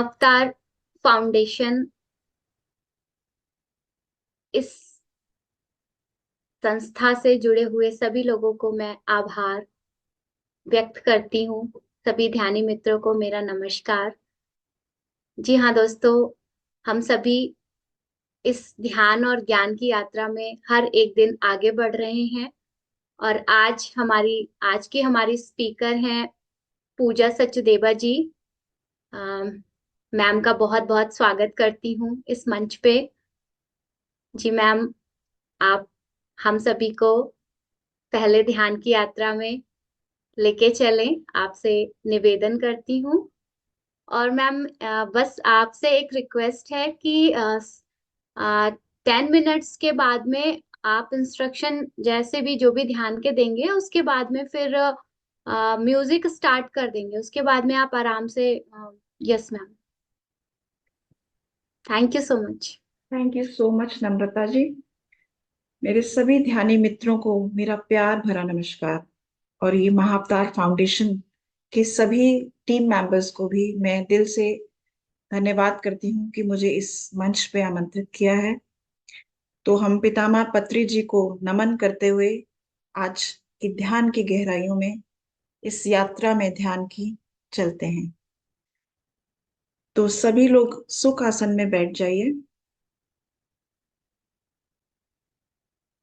महाअवतार foundation इस संस्था से जुड़े हुए सभी लोगों को मैं आभार व्यक्त करती हूँ। सभी ध्यानी मित्रों को मेरा नमस्कार। जी हाँ दोस्तों, हम सभी इस ध्यान और ज्ञान की यात्रा में हर एक दिन आगे बढ़ रहे हैं। और आज की हमारी स्पीकर हैं पूजा सचदेवा जी। अम, मैम का बहुत बहुत स्वागत करती हूँ इस मंच पे। जी मैम, आप हम सभी को पहले ध्यान की यात्रा में लेके चलें, आपसे निवेदन करती हूँ। और मैम, बस आपसे एक रिक्वेस्ट है कि 10 मिनट्स के बाद में आप इंस्ट्रक्शन जैसे भी जो भी ध्यान के देंगे, उसके बाद में फिर म्यूजिक स्टार्ट कर देंगे। उसके बाद में आप आराम से। Yes ma'am, thank you so much. Thank you so much Namrata ji. मेरे सभी ध्यानी मित्रों को मेरा प्यार भरा नमस्कार। और ये महाअवतार फाउंडेशन के सभी टीम मेंबर्स को भी मैं दिल से धन्यवाद करती हूँ कि मुझे इस मंच पे आमंत्रित किया है। तो हम पितामह पत्री जी को नमन करते हुए आज की ध्यान की गहराइयों में इस यात्रा में ध्यान की चलते हैं। तो सभी लोग सुख आसन में बैठ जाइए।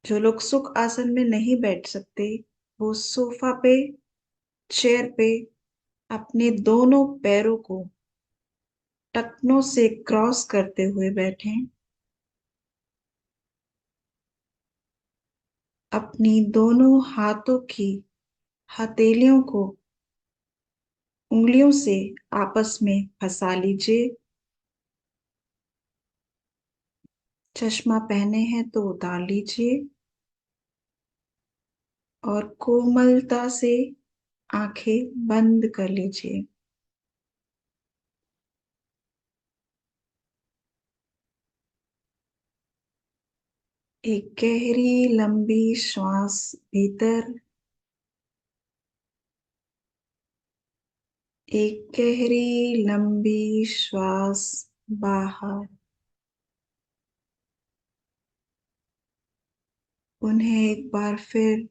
जो लोग सुख आसन में नहीं बैठ सकते वो सोफा पे, चेयर पे अपने दोनों पैरों को टखनों से क्रॉस करते हुए बैठें। अपनी दोनों हाथों की हथेलियों को उंगलियों से आपस में फंसा लीजिए। चश्मा पहने हैं तो उतार लीजिए और कोमलता से आंखें बंद कर लीजिए। एक गहरी लंबी श्वास भीतर, एक गहरी लंबी श्वास बाहर। उन्हें एक बार फिर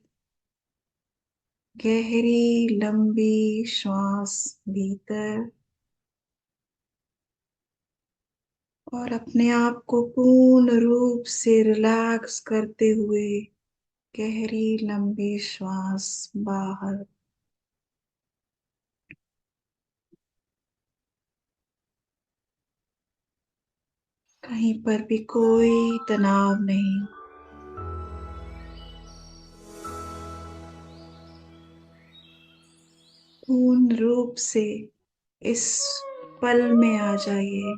गहरी लंबी श्वास भीतर और अपने आप को पूर्ण रूप से रिलैक्स करते हुए गहरी लंबी श्वास बाहर। कहीं पर भी कोई तनाव नहीं। पूर्ण रूप से इस पल में आ जाइए।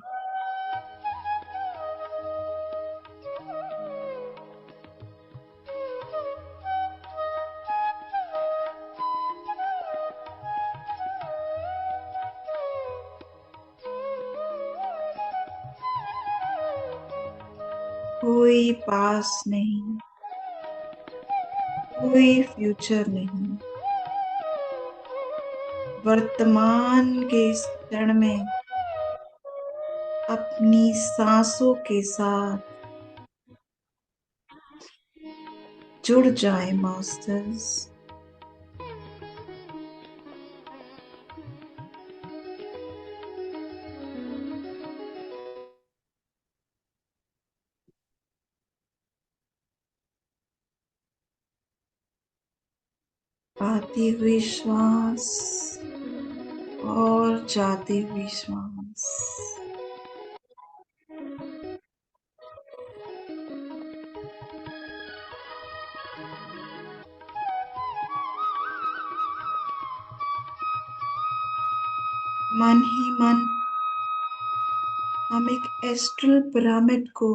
कोई पास नहीं, कोई फ्यूचर नहीं। वर्तमान के इस क्षण में अपनी सांसों के साथ जुड़ जाए मास्टर्स। आती हुई श्वास और जाती हुई श्वास। मन ही मन हम एक एस्ट्रल पिरामिड को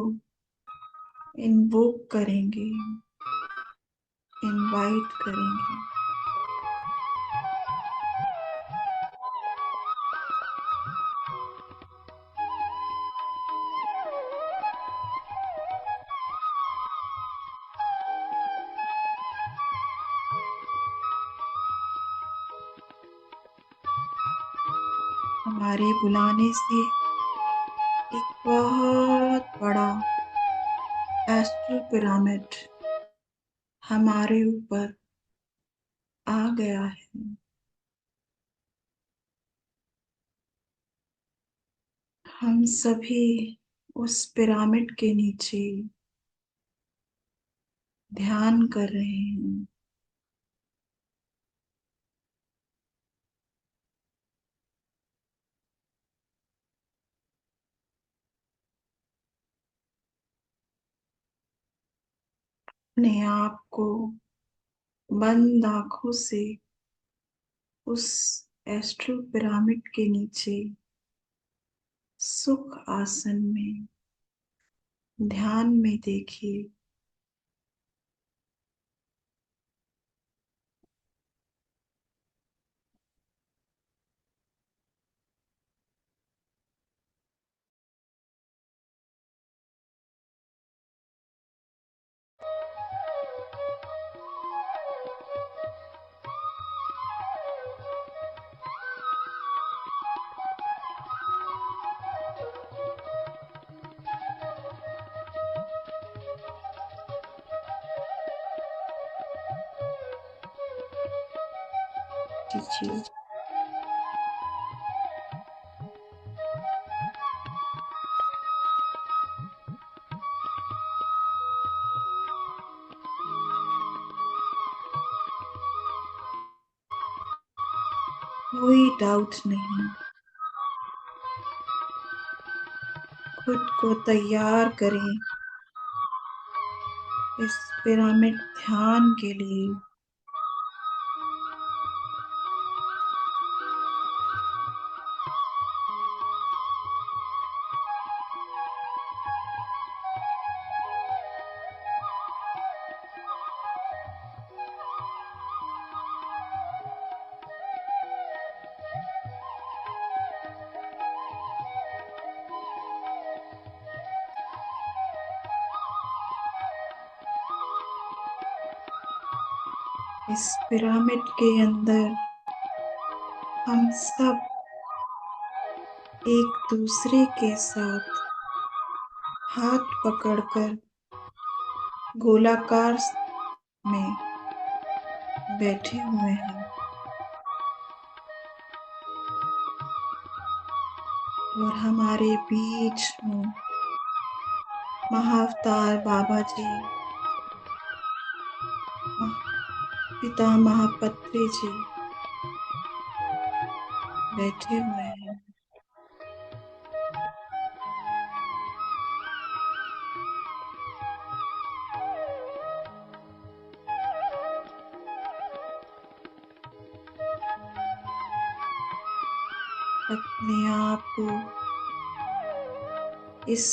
इन्वोक करेंगे, इनवाइट करेंगे। हमारे बुलाने से बहुत बड़ा एस्ट्रल पिरामिड हमारे ऊपर आ गया है। हम सभी उस पिरामिड के नीचे ध्यान कर रहे हैं। अपने आप को बंद आंखों से उस एस्ट्रल पिरामिड के नीचे सुख आसन में ध्यान में देखिए। जी। कोई डाउट नहीं, खुद को तैयार करें इस पिरामिड ध्यान के लिए। इस पिरामिड के अंदर हम सब एक दूसरे के साथ हाथ पकड़कर गोलाकार में बैठे हुए हैं और हमारे बीच में महाअवतार बाबा जी, पितामह पत्री जी बैठे हुए हैं। अपने आप को इस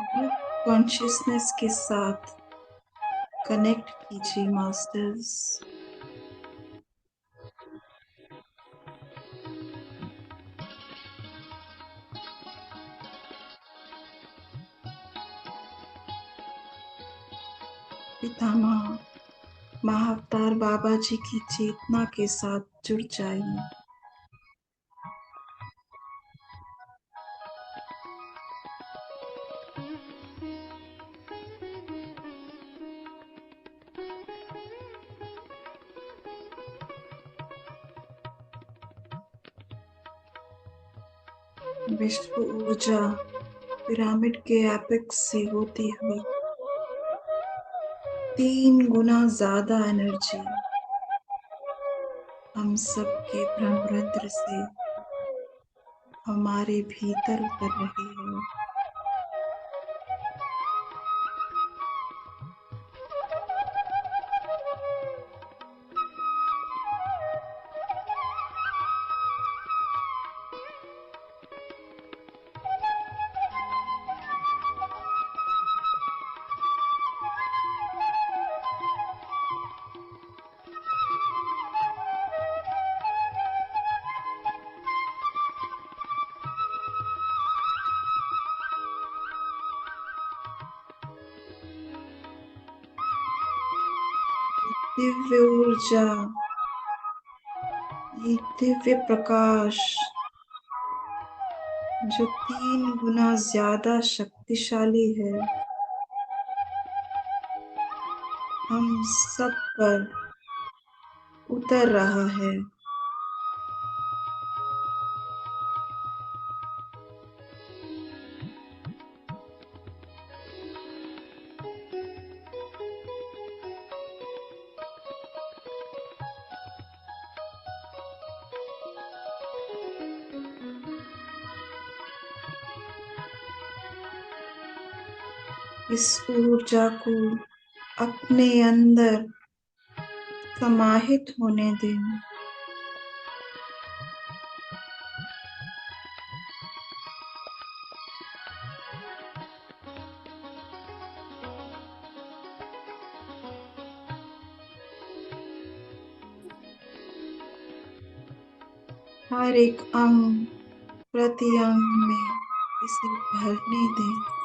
ग्रुप कॉन्शियसनेस के साथ कनेक्ट कीजिए मास्टर्स। पितामह महाअवतार बाबा जी की चेतना के साथ जुड़ जाइए। विश्व ऊर्जा पिरामिड के एपेक्स से होती हुई 3 गुना ज्यादा एनर्जी हम सबके ब्रह्मरंध्र से हमारे भीतर उतर रही है। दिव्य ऊर्जा, ये दिव्य प्रकाश जो 3 गुना ज्यादा शक्तिशाली है, हम सब पर उतर रहा है। इस ऊर्जा को अपने अंदर समाहित होने दें। हर एक अंग प्रति अंग में इसे भरने दें।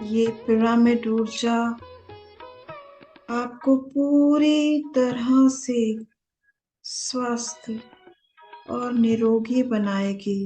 ये पिरामिड ऊर्जा आपको पूरी तरह से स्वस्थ और निरोगी बनाएगी।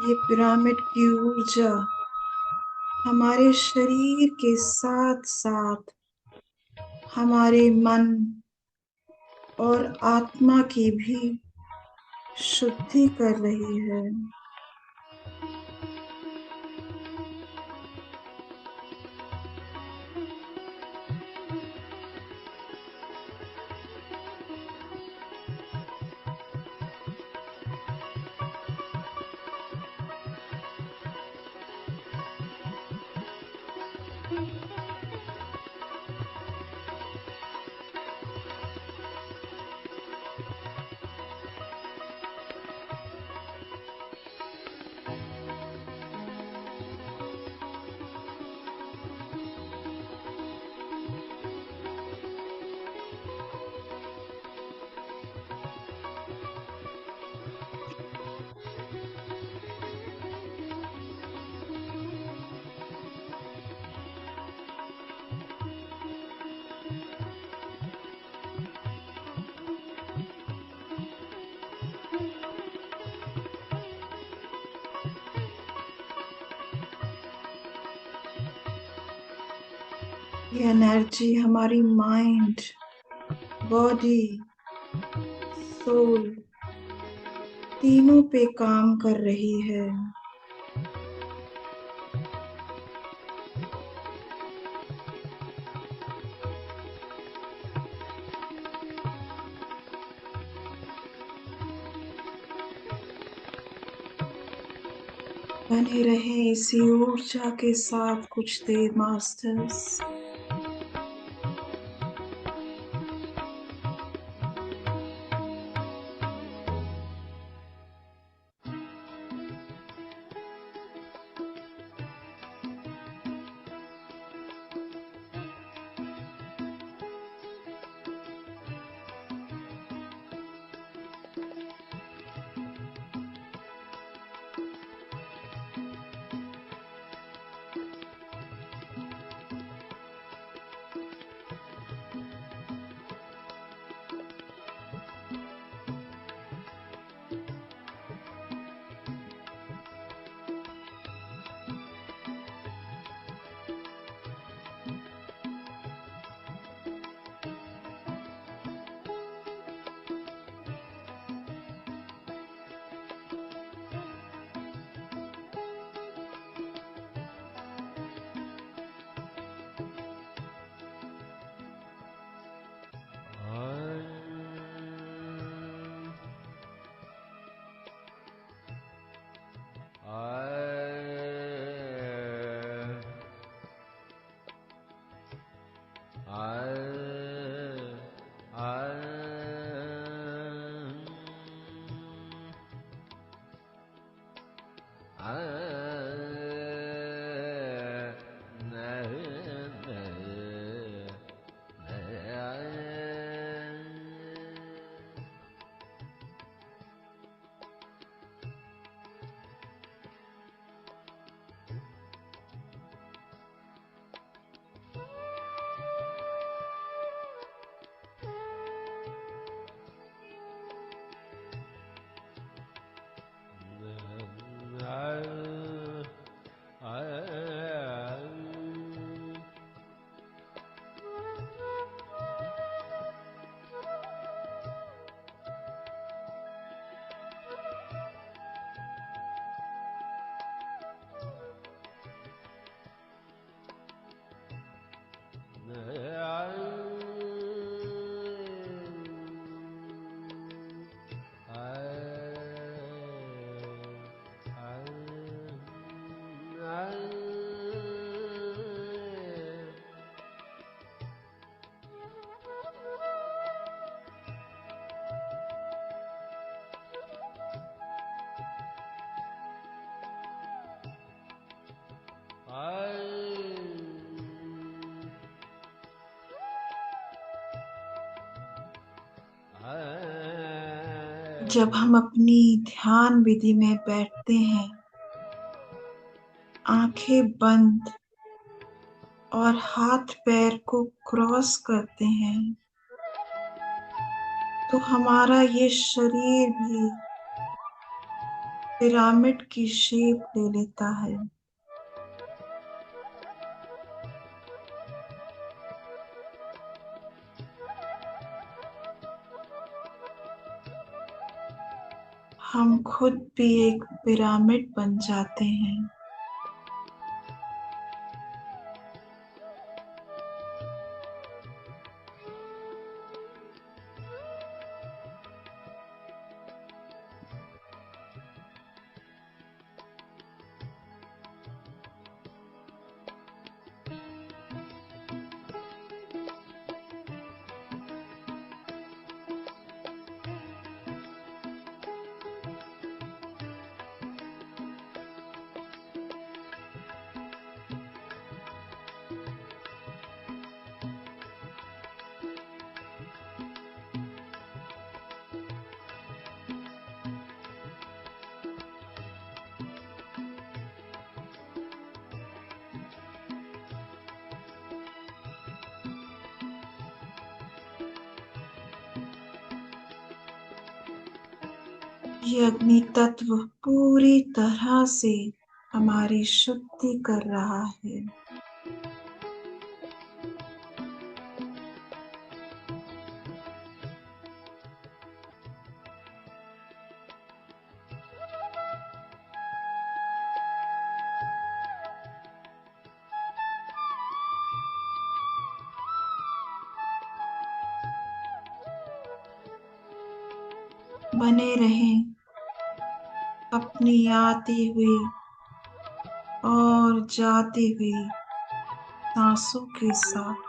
ये पिरामिड की ऊर्जा हमारे शरीर के साथ साथ हमारे मन और आत्मा की भी शुद्धि कर रही है। ये एनर्जी हमारी माइंड, बॉडी, सोल तीनों पे काम कर रही है। बने रहे इसी ऊर्जा के साथ कुछ देर मास्टर्स। जब हम अपनी ध्यान विधि में बैठते हैं, आंखें बंद और हाथ पैर को क्रॉस करते हैं, तो हमारा ये शरीर भी पिरामिड की शेप ले लेता है। हम खुद भी एक पिरामिड बन जाते हैं। ये अग्नि तत्व पूरी तरह से हमारी शुद्धि कर रहा है। बने रहें अपनी आती हुई और जाती हुई सांसों के साथ।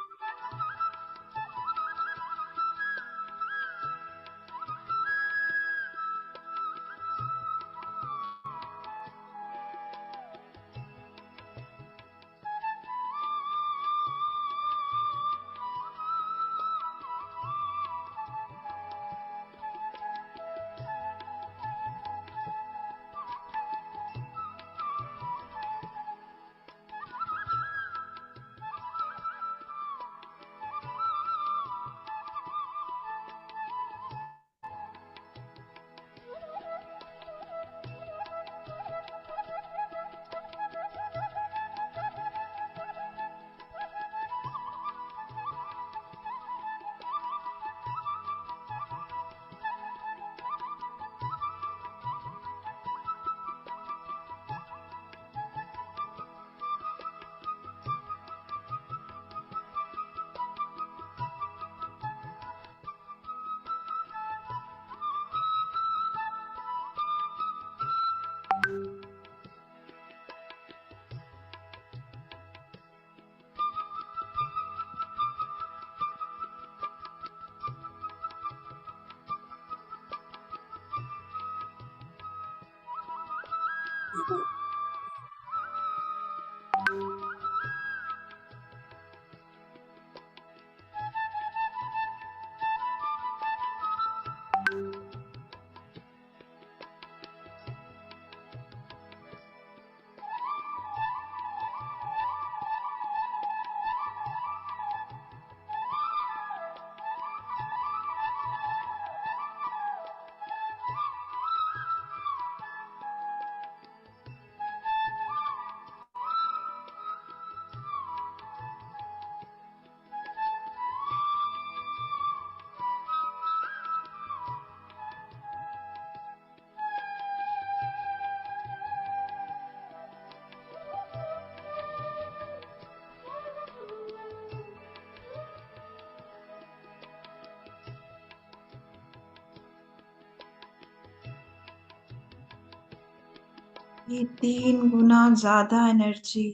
ये 3 गुना ज्यादा एनर्जी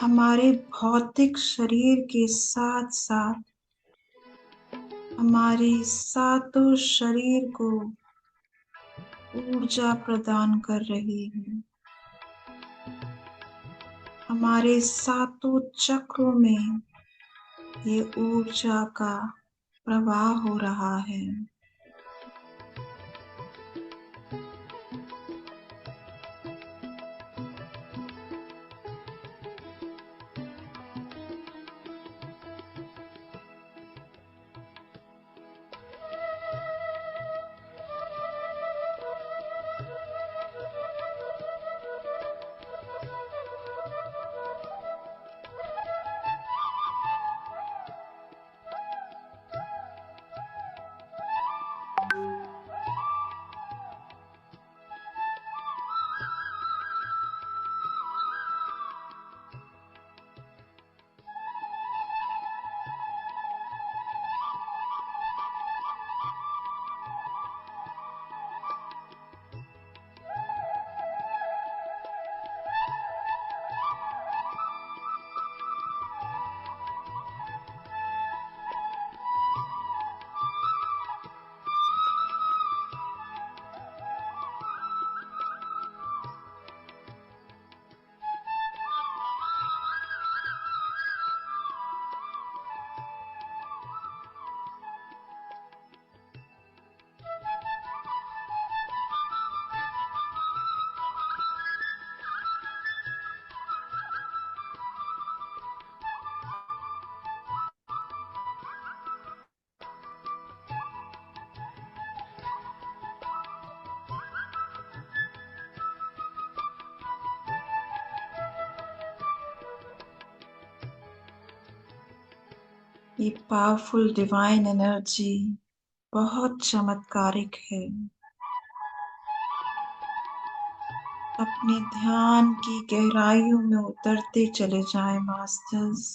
हमारे भौतिक शरीर के साथ साथ हमारे सातों शरीर को ऊर्जा प्रदान कर रही है। हमारे सातों चक्रों में ये ऊर्जा का प्रवाह हो रहा है। ये पावरफुल डिवाइन एनर्जी बहुत चमत्कारिक है। अपने ध्यान की गहराइयों में उतरते चले जाएं मास्टर्स।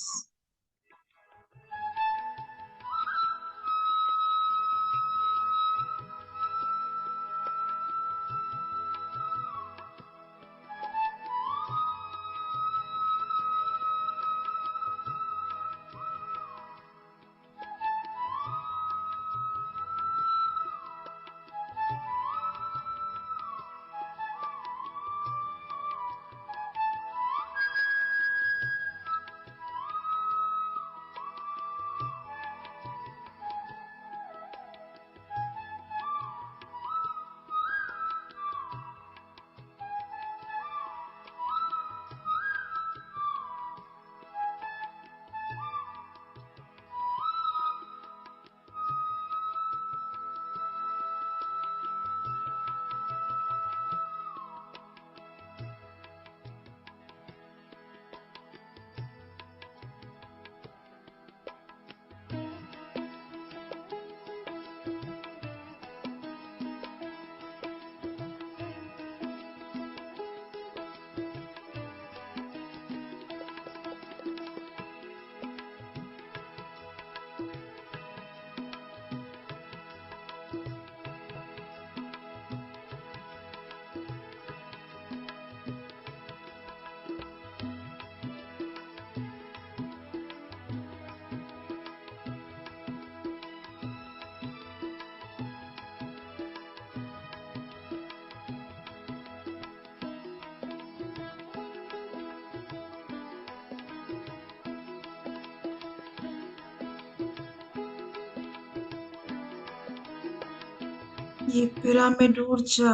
ये पिरामिड ऊर्जा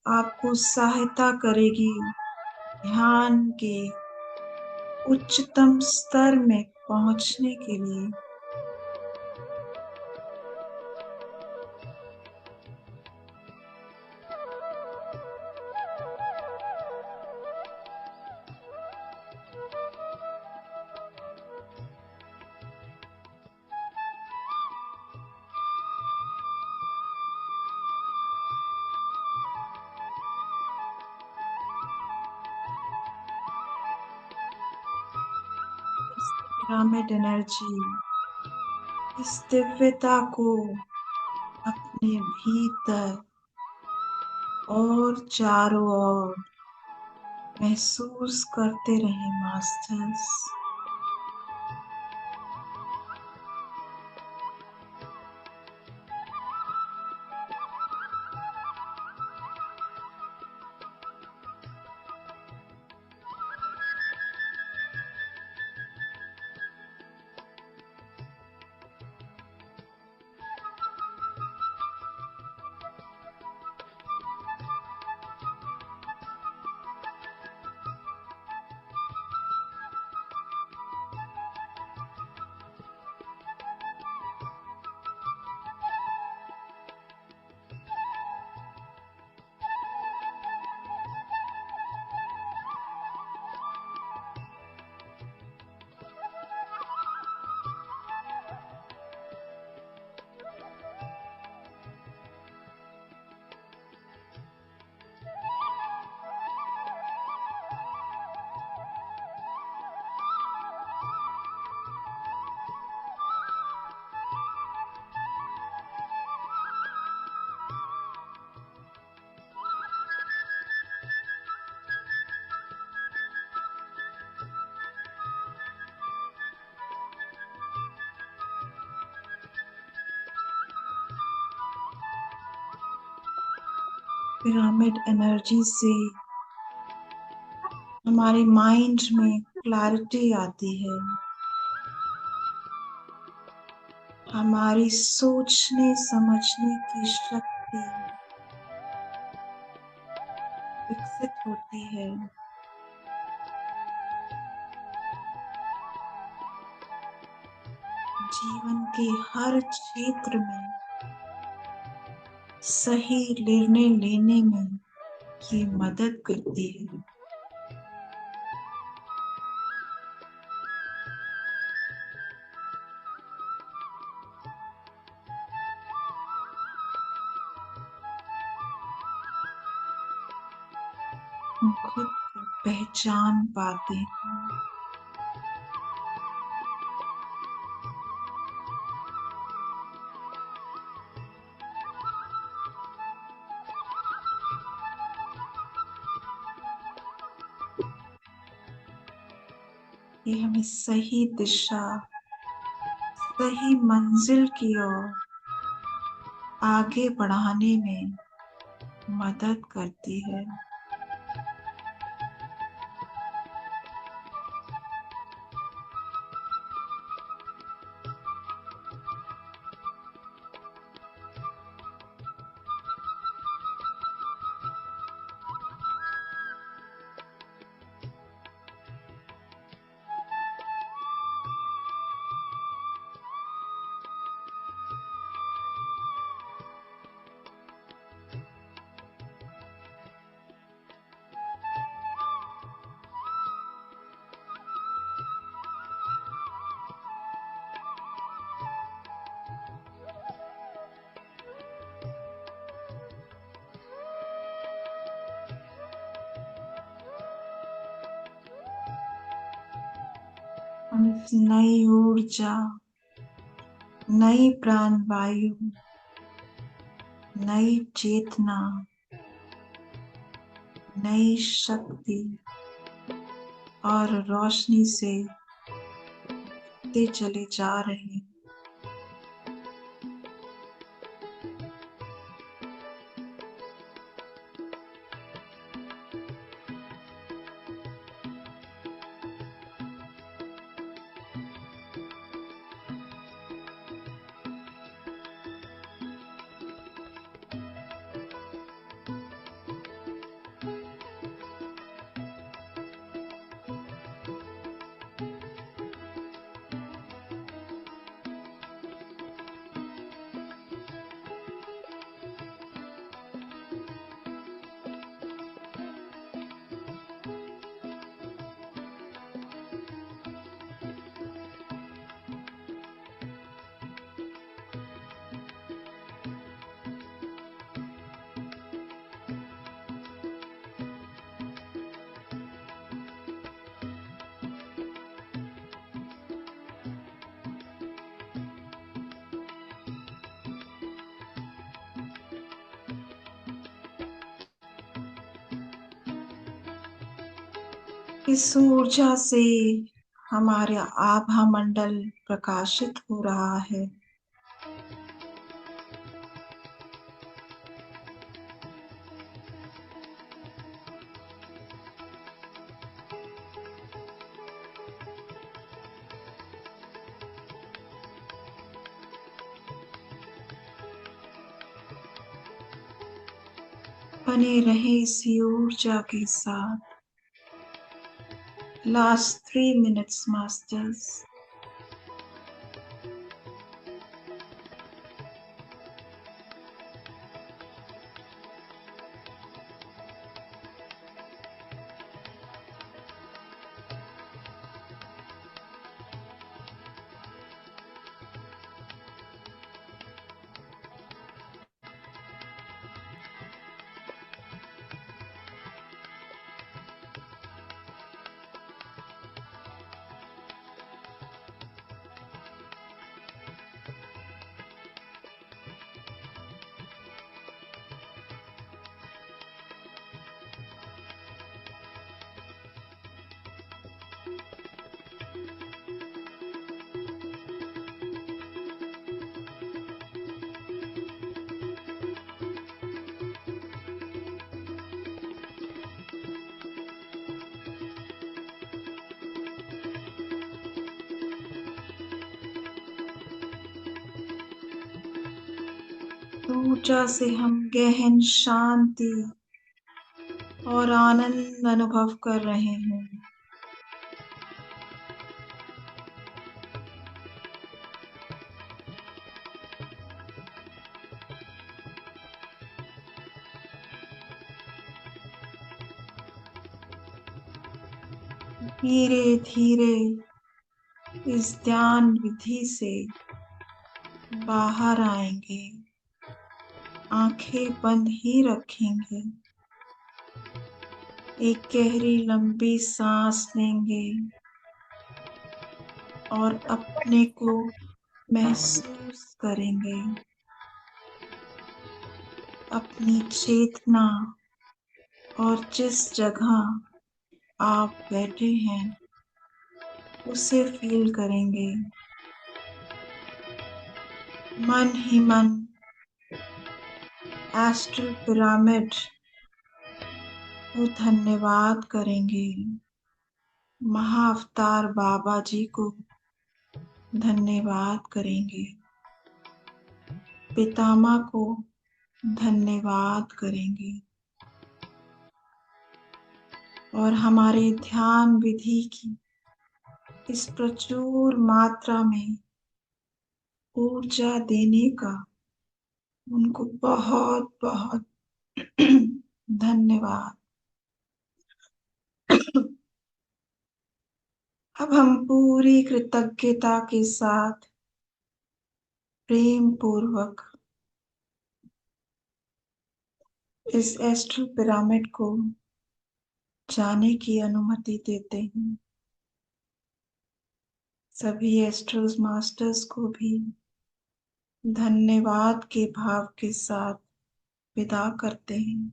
आपको सहायता करेगी ध्यान के उच्चतम स्तर में पहुंचने के लिए। इस पिरामिड एनर्जी, इस दिव्यता को अपने भीतर और चारों ओर महसूस करते रहें मास्टर्स। पिरामिड एनर्जी से हमारे माइंड में क्लैरिटी आती है, हमारी सोचने समझने की शक्ति विकसित होती है। जीवन के हर क्षेत्र में सही निर्णय लेने में ये मदद करती है। हम खुद को पहचान पाते हैं। ये हमें सही दिशा, सही मंजिल की ओर आगे बढ़ाने में मदद करती है। हम इस नई ऊर्जा, नई प्राण वायु, नई चेतना, नई शक्ति और रोशनी से चले जा रहे हैं। इस ऊर्जा से हमारा आभा मंडल प्रकाशित हो रहा है। बने रहे इसी ऊर्जा के साथ। Last 3 minutes, Masters. ऊर्जा से हम गहन शांति और आनंद अनुभव कर रहे हैं। धीरे धीरे इस ध्यान विधि से बाहर आएंगे। आंखें बंद ही रखेंगे। एक गहरी लंबी सांस लेंगे और अपने को महसूस करेंगे। अपनी चेतना और जिस जगह आप बैठे हैं उसे फील करेंगे। मन ही मन एस्ट्रल पिरामिड को धन्यवाद करेंगे। महाअवतार बाबा जी को धन्यवाद करेंगे। पितामह को धन्यवाद करेंगे। और हमारे ध्यान विधि की इस प्रचुर मात्रा में ऊर्जा देने का उनको बहुत बहुत धन्यवाद। अब हम पूरी कृतज्ञता के साथ प्रेम पूर्वक इस एस्ट्रल पिरामिड को जाने की अनुमति देते हैं। सभी एस्ट्रल मास्टर्स को भी धन्यवाद के भाव के साथ विदा करते हैं।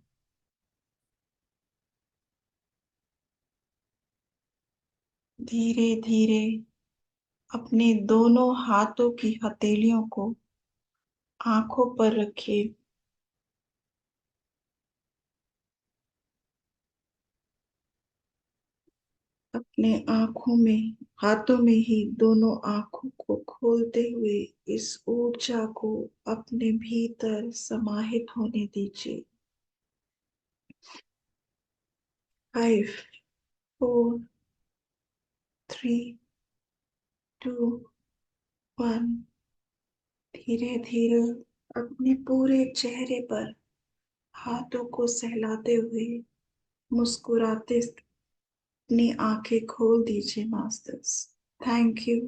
धीरे धीरे अपने दोनों हाथों की हथेलियों को आंखों पर रखिए। अपने आंखों में हाथों में ही दोनों आंखों को खोलते हुए इस ऊर्जा को अपने भीतर समाहित होने दीजिए। 5 4 3 2 1। धीरे धीरे अपने पूरे चेहरे पर हाथों को सहलाते हुए मुस्कुराते अपनी आंखें खोल दीजिए masters. Thank you,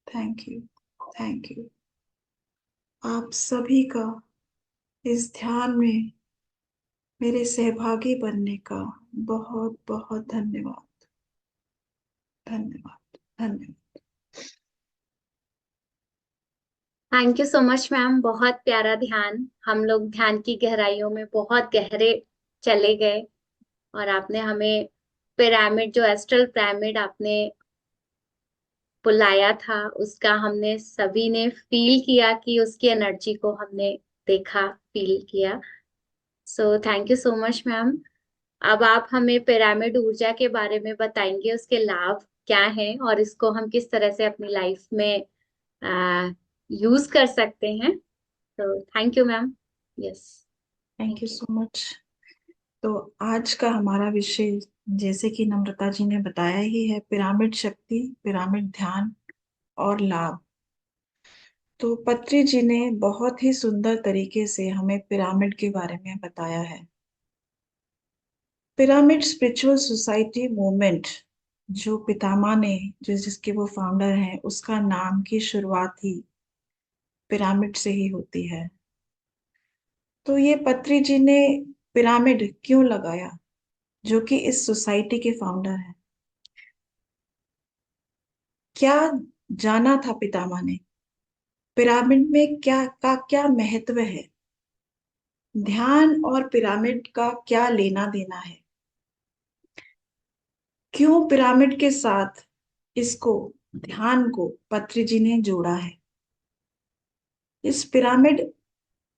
thank you, thank you. आप सभी का इस ध्यान में मेरे सहभागी बनने का बहुत बहुत धन्यवाद, धन्यवाद, धन्यवाद। Thank you so much ma'am, बहुत प्यारा ध्यान। हम लोग ध्यान की गहराइयों में बहुत गहरे चले गए और आपने हमें पिरामिड, जो एस्ट्रल पिरामिड आपने बुलाया था, उसका हमने सभी ने फील किया, कि उसकी एनर्जी को हमने देखा, फील किया। So thank you so much ma'am. अब आप हमें पिरामिड ऊर्जा के बारे में बताएंगे, उसके लाभ क्या हैं और इसको हम किस तरह से अपनी लाइफ में यूज कर सकते हैं। तो thank you ma'am. Yes. Thank you thank you. So much. तो आज का हमारा विषय, जैसे कि नम्रता जी ने बताया ही है, पिरामिड शक्ति, पिरामिड ध्यान और लाभ। तो पत्री जी ने बहुत ही सुंदर तरीके से हमें पिरामिड के बारे में बताया है। पिरामिड स्पिरिचुअल सोसाइटी मूवमेंट, जो पितामह ने, जिसके वो फाउंडर हैं, उसका नाम की शुरुआत ही पिरामिड से ही होती है। तो ये पत्री जी ने पिरामिड क्यों लगाया, जो कि इस सोसाइटी के फाउंडर हैं? क्या जाना था पितामह ने, पिरामिड में क्या महत्व है, ध्यान और पिरामिड का क्या लेना देना है, क्यों पिरामिड के साथ इसको, ध्यान को पत्री जी ने जोड़ा है, इस पिरामिड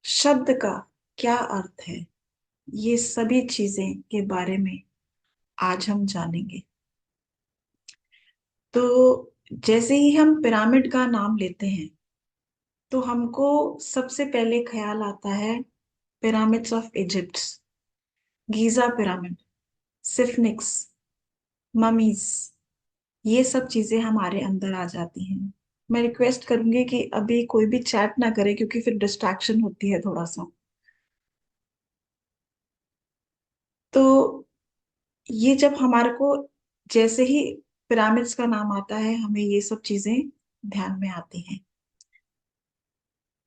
शब्द का क्या अर्थ है, ये सभी चीजें के बारे में आज हम जानेंगे। तो जैसे ही हम पिरामिड का नाम लेते हैं, तो हमको सबसे पहले ख्याल आता है pyramids of Egypt, Giza pyramid, sphinx, mummies, ये सब चीजें हमारे अंदर आ जाती हैं। मैं रिक्वेस्ट करूंगी कि अभी कोई भी चैट ना करे, क्योंकि फिर डिस्ट्रैक्शन होती है थोड़ा सा। तो ये जब हमारे को, जैसे ही पिरामिड्स का नाम आता है, हमें ये सब चीजें ध्यान में आती हैं।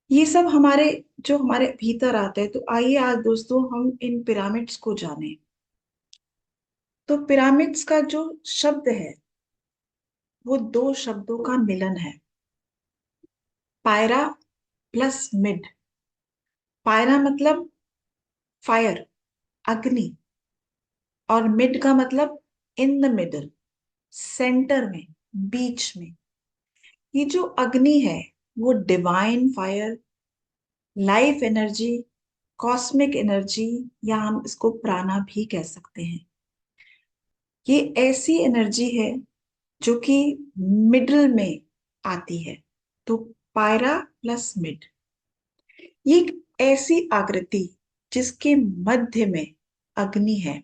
ये सब हमारे, जो हमारे भीतर आते हैं। तो आइए आज दोस्तों हम इन पिरामिड्स को जानें। तो पिरामिड्स का जो शब्द है, वो दो शब्दों का मिलन है, पायरा प्लस मिड। पायरा मतलब फायर, अग्नि, और मिड का मतलब इन द मिडल, सेंटर में, बीच में। ये जो अग्नि है, वो divine fire, life energy, cosmic energy, या हम इसको प्राणा भी कह सकते हैं। ये ऐसी एनर्जी है जो कि मिडल में आती है। तो पायरा प्लस मिड, ये एक ऐसी आकृति जिसके मध्य में अग्नि है।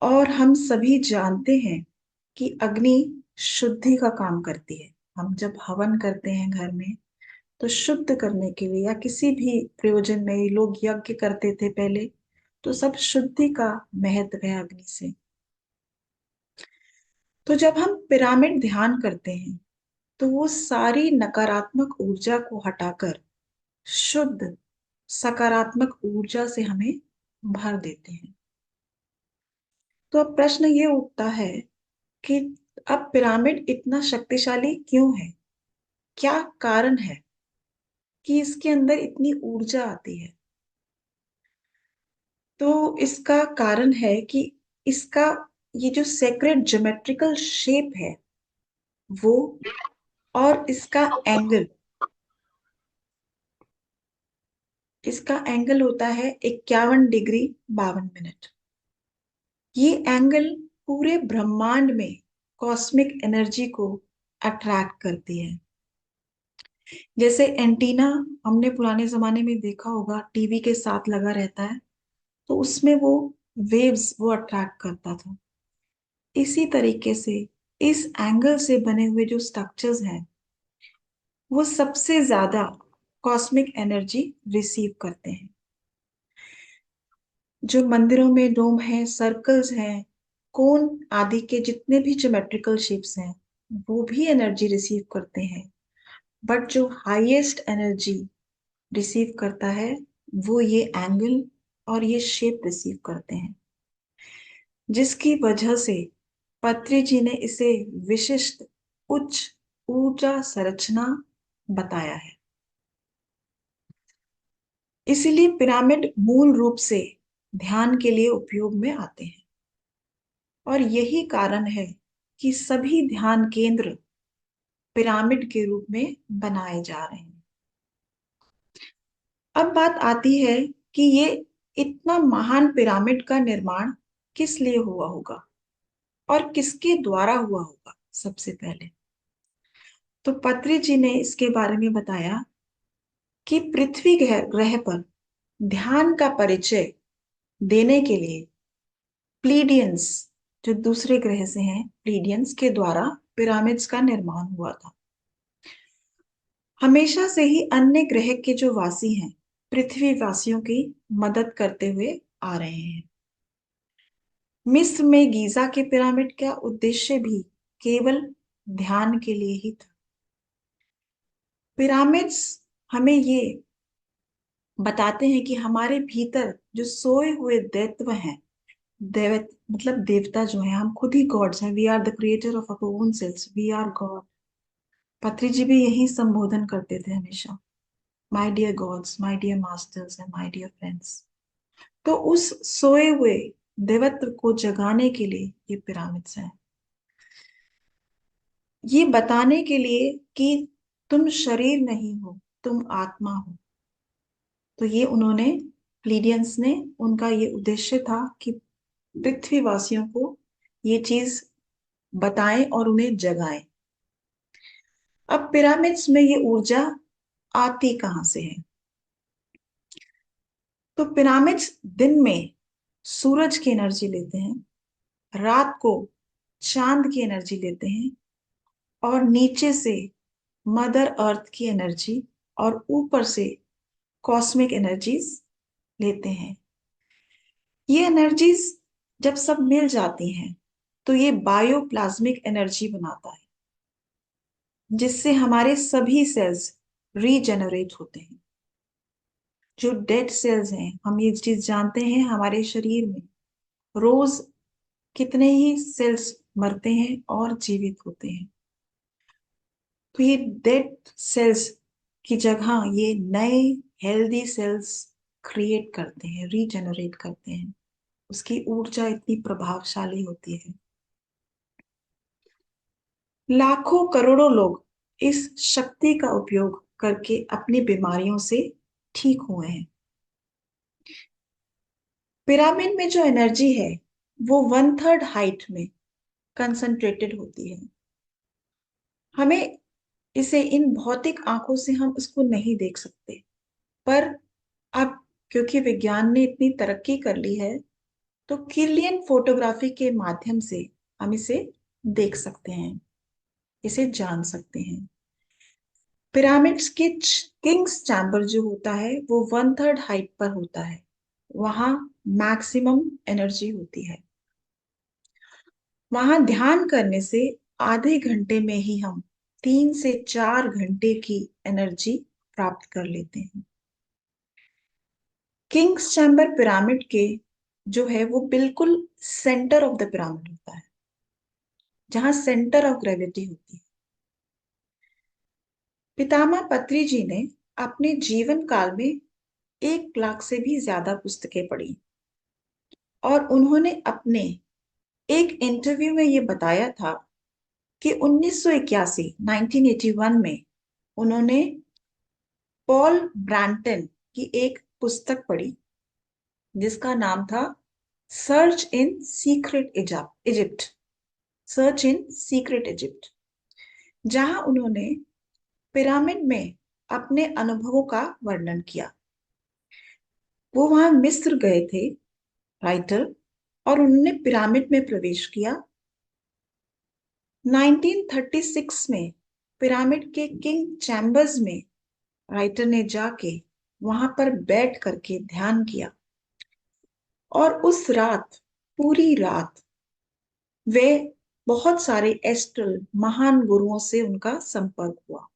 और हम सभी जानते हैं कि अग्नि शुद्धि का काम करती है। हम जब हवन करते हैं घर में, तो शुद्ध करने के लिए या किसी भी प्रयोजन में, ये लोग यज्ञ करते थे पहले, तो सब शुद्धि का महत्व है अग्नि से। तो जब हम पिरामिड ध्यान करते हैं, तो वो सारी नकारात्मक ऊर्जा को हटाकर शुद्ध सकारात्मक ऊर्जा से हमें भर देते हैं। तो अब प्रश्न ये उठता है कि अब पिरामिड इतना शक्तिशाली क्यों है, क्या कारण है कि इसके अंदर इतनी ऊर्जा आती है? तो इसका कारण है कि इसका ये जो सेक्रेड ज्योमेट्रिकल शेप है वो, और इसका एंगल होता है 51 डिग्री 52 मिनट। ये एंगल पूरे ब्रह्मांड में कॉस्मिक एनर्जी को अट्रैक्ट करती है। जैसे एंटीना, हमने पुराने जमाने में देखा होगा, टीवी के साथ लगा रहता है, तो उसमें वो वेव्स वो अट्रैक्ट करता था। इसी तरीके से इस एंगल से बने हुए जो स्ट्रक्चर्स हैं, वो सबसे ज्यादा कॉस्मिक एनर्जी रिसीव करते हैं। जो मंदिरों में डोम है, सर्कल्स हैं, कोन आदि के जितने भी ज्योमेट्रिकल शेप्स हैं, वो भी एनर्जी रिसीव करते हैं। बट जो हाईएस्ट एनर्जी रिसीव करता है, वो ये एंगल और ये शेप रिसीव करते हैं, जिसकी वजह से पत्री जी ने इसे विशिष्ट उच्च ऊर्जा संरचना बताया है। इसीलिए पिरामिड मूल रूप से ध्यान के लिए उपयोग में आते हैं। और यही कारण है कि सभी ध्यान केंद्र पिरामिड के रूप में बनाए जा रहे हैं। अब बात आती है कि ये इतना महान पिरामिड का निर्माण किस लिए हुआ होगा और किसके द्वारा हुआ होगा। सबसे पहले तो पत्री जी ने इसके बारे में बताया कि पृथ्वी ग्रह पर ध्यान का परिचय देने के लिए प्लीडियंस, जो दूसरे ग्रह से हैं, प्लीडियंस के द्वारा पिरामिड्स का निर्माण हुआ था। हमेशा से ही अन्य ग्रह के जो वासी हैं पृथ्वी वासियों की मदद करते हुए आ रहे हैं। मिस्र में गीजा के पिरामिड का उद्देश्य भी केवल ध्यान के लिए ही था। पिरामिड्स हमें ये बताते हैं कि हमारे भीतर जो सोए हुए दैत्य हैं, देव मतलब देवता जो है, हम खुद ही गॉड्स हैं। We are the creator of our own cells, we are God. Patri ji भी यही संबोधन करते थे हमेशा, my dear gods, my dear masters and my dear friends. तो उस सोए हुए देवत्व को जगाने के लिए ये पिरामिड्स हैं, ये बताने के लिए कि तुम शरीर नहीं हो, तुम आत्मा हो। तो ये उन्होंने, प्लीडियंस ने, उनका ये उद्देश्य था कि पृथ्वीवासियों को ये चीज बताएं और उन्हें जगाएं। अब पिरामिड्स में ये ऊर्जा आती कहां से है? तो पिरामिड्स दिन में सूरज की एनर्जी लेते हैं, रात को चांद की एनर्जी लेते हैं, और नीचे से मदर अर्थ की एनर्जी और ऊपर से कॉस्मिक एनर्जीज लेते हैं। ये एनर्जीज जब सब मिल जाती हैं तो ये बायोप्लाज्मिक एनर्जी बनाता है, जिससे हमारे सभी सेल्स रीजेनरेट होते हैं। जो डेड सेल्स हैं, हम ये चीज जानते हैं, हमारे शरीर में रोज कितने ही सेल्स मरते हैं और जीवित होते हैं। तो ये डेड सेल्स की जगह ये नए हेल्दी सेल्स क्रिएट करते हैं, रीजेनरेट करते हैं। उसकी ऊर्जा इतनी प्रभावशाली होती है। लाखों करोड़ों लोग इस शक्ति का उपयोग करके अपनी बीमारियों से ठीक हुए हैं। पिरामिड में जो एनर्जी है वो 1/3 हाइट में कंसंट्रेटेड होती है। हमें इसे इन भौतिक आंखों से हम इसको नहीं देख सकते, पर अब क्योंकि विज्ञान ने इतनी तरक्की कर ली है तो किलियन फोटोग्राफी के माध्यम से हम इसे देख सकते हैं, इसे जान सकते हैं। पिरामिड्स के किंग्स चैम्बर जो होता है वो 1/3 हाइट पर होता है, वहां मैक्सिमम एनर्जी होती है। वहां ध्यान करने से आधे घंटे में ही हम 3 से 4 घंटे की एनर्जी प्राप्त कर लेते हैं। किंग्स चैम्बर पिरामिड के जो है वो बिल्कुल सेंटर ऑफ द पिरामिड होता है, जहां सेंटर ऑफ ग्रेविटी होती है। पितामह पत्री जी ने अपने जीवन काल में 1 लाख से भी ज्यादा पुस्तकें पढ़ी, और उन्होंने अपने एक इंटरव्यू में ये बताया था कि 1981 1981 में उन्होंने पॉल ब्रैंटन की एक पुस्तक पढ़ी जिसका नाम था search in secret Egypt, search in secret Egypt, जहां उन्होंने पिरामिड में अपने अनुभवों का वर्णन किया। वो वहां मिस्र गए थे, राइटर, और उन्होंने पिरामिड में प्रवेश किया। 1936 में पिरामिड के किंग चैम्बर्स में राइटर ने जाके वहां पर बैठ करके ध्यान किया, और उस रात, पूरी रात, वे बहुत सारे एस्ट्रल महान गुरुओं से उनका संपर्क हुआ,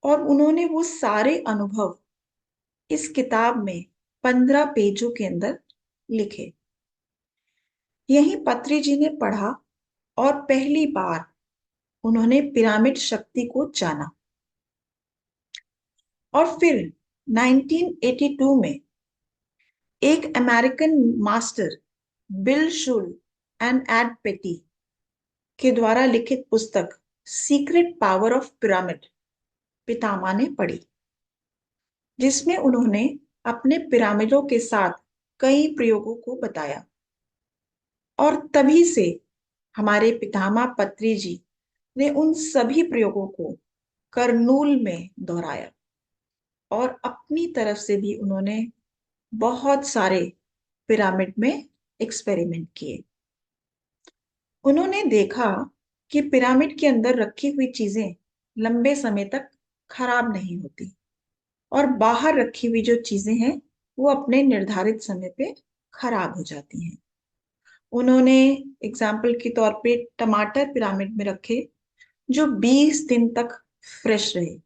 और उन्होंने वो सारे अनुभव इस किताब में 15 पेजों के अंदर लिखे। यही पत्री जी ने पढ़ा और पहली बार उन्होंने पिरामिड शक्ति को जाना। और फिर 1982 में एक American master Bill Schul and Ed Pettit के द्वारा लिखित पुस्तक सीक्रेट पावर ऑफ पिरामिड पितामह ने पढ़ी, जिसमें उन्होंने अपने पिरामिडों के साथ कई प्रयोगों को बताया। और तभी से हमारे पितामह पत्री जी ने उन सभी प्रयोगों को करनूल में दोहराया और अपनी तरफ से भी उन्होंने बहुत सारे पिरामिड में एक्सपेरिमेंट किए। उन्होंने देखा कि पिरामिड के अंदर रखी हुई चीजें लंबे समय तक खराब नहीं होती और बाहर रखी हुई जो चीजें हैं वो अपने निर्धारित समय पे खराब हो जाती हैं। उन्होंने एग्जाम्पल के तौर पे टमाटर पिरामिड में रखे जो 20 दिन तक फ्रेश रहे।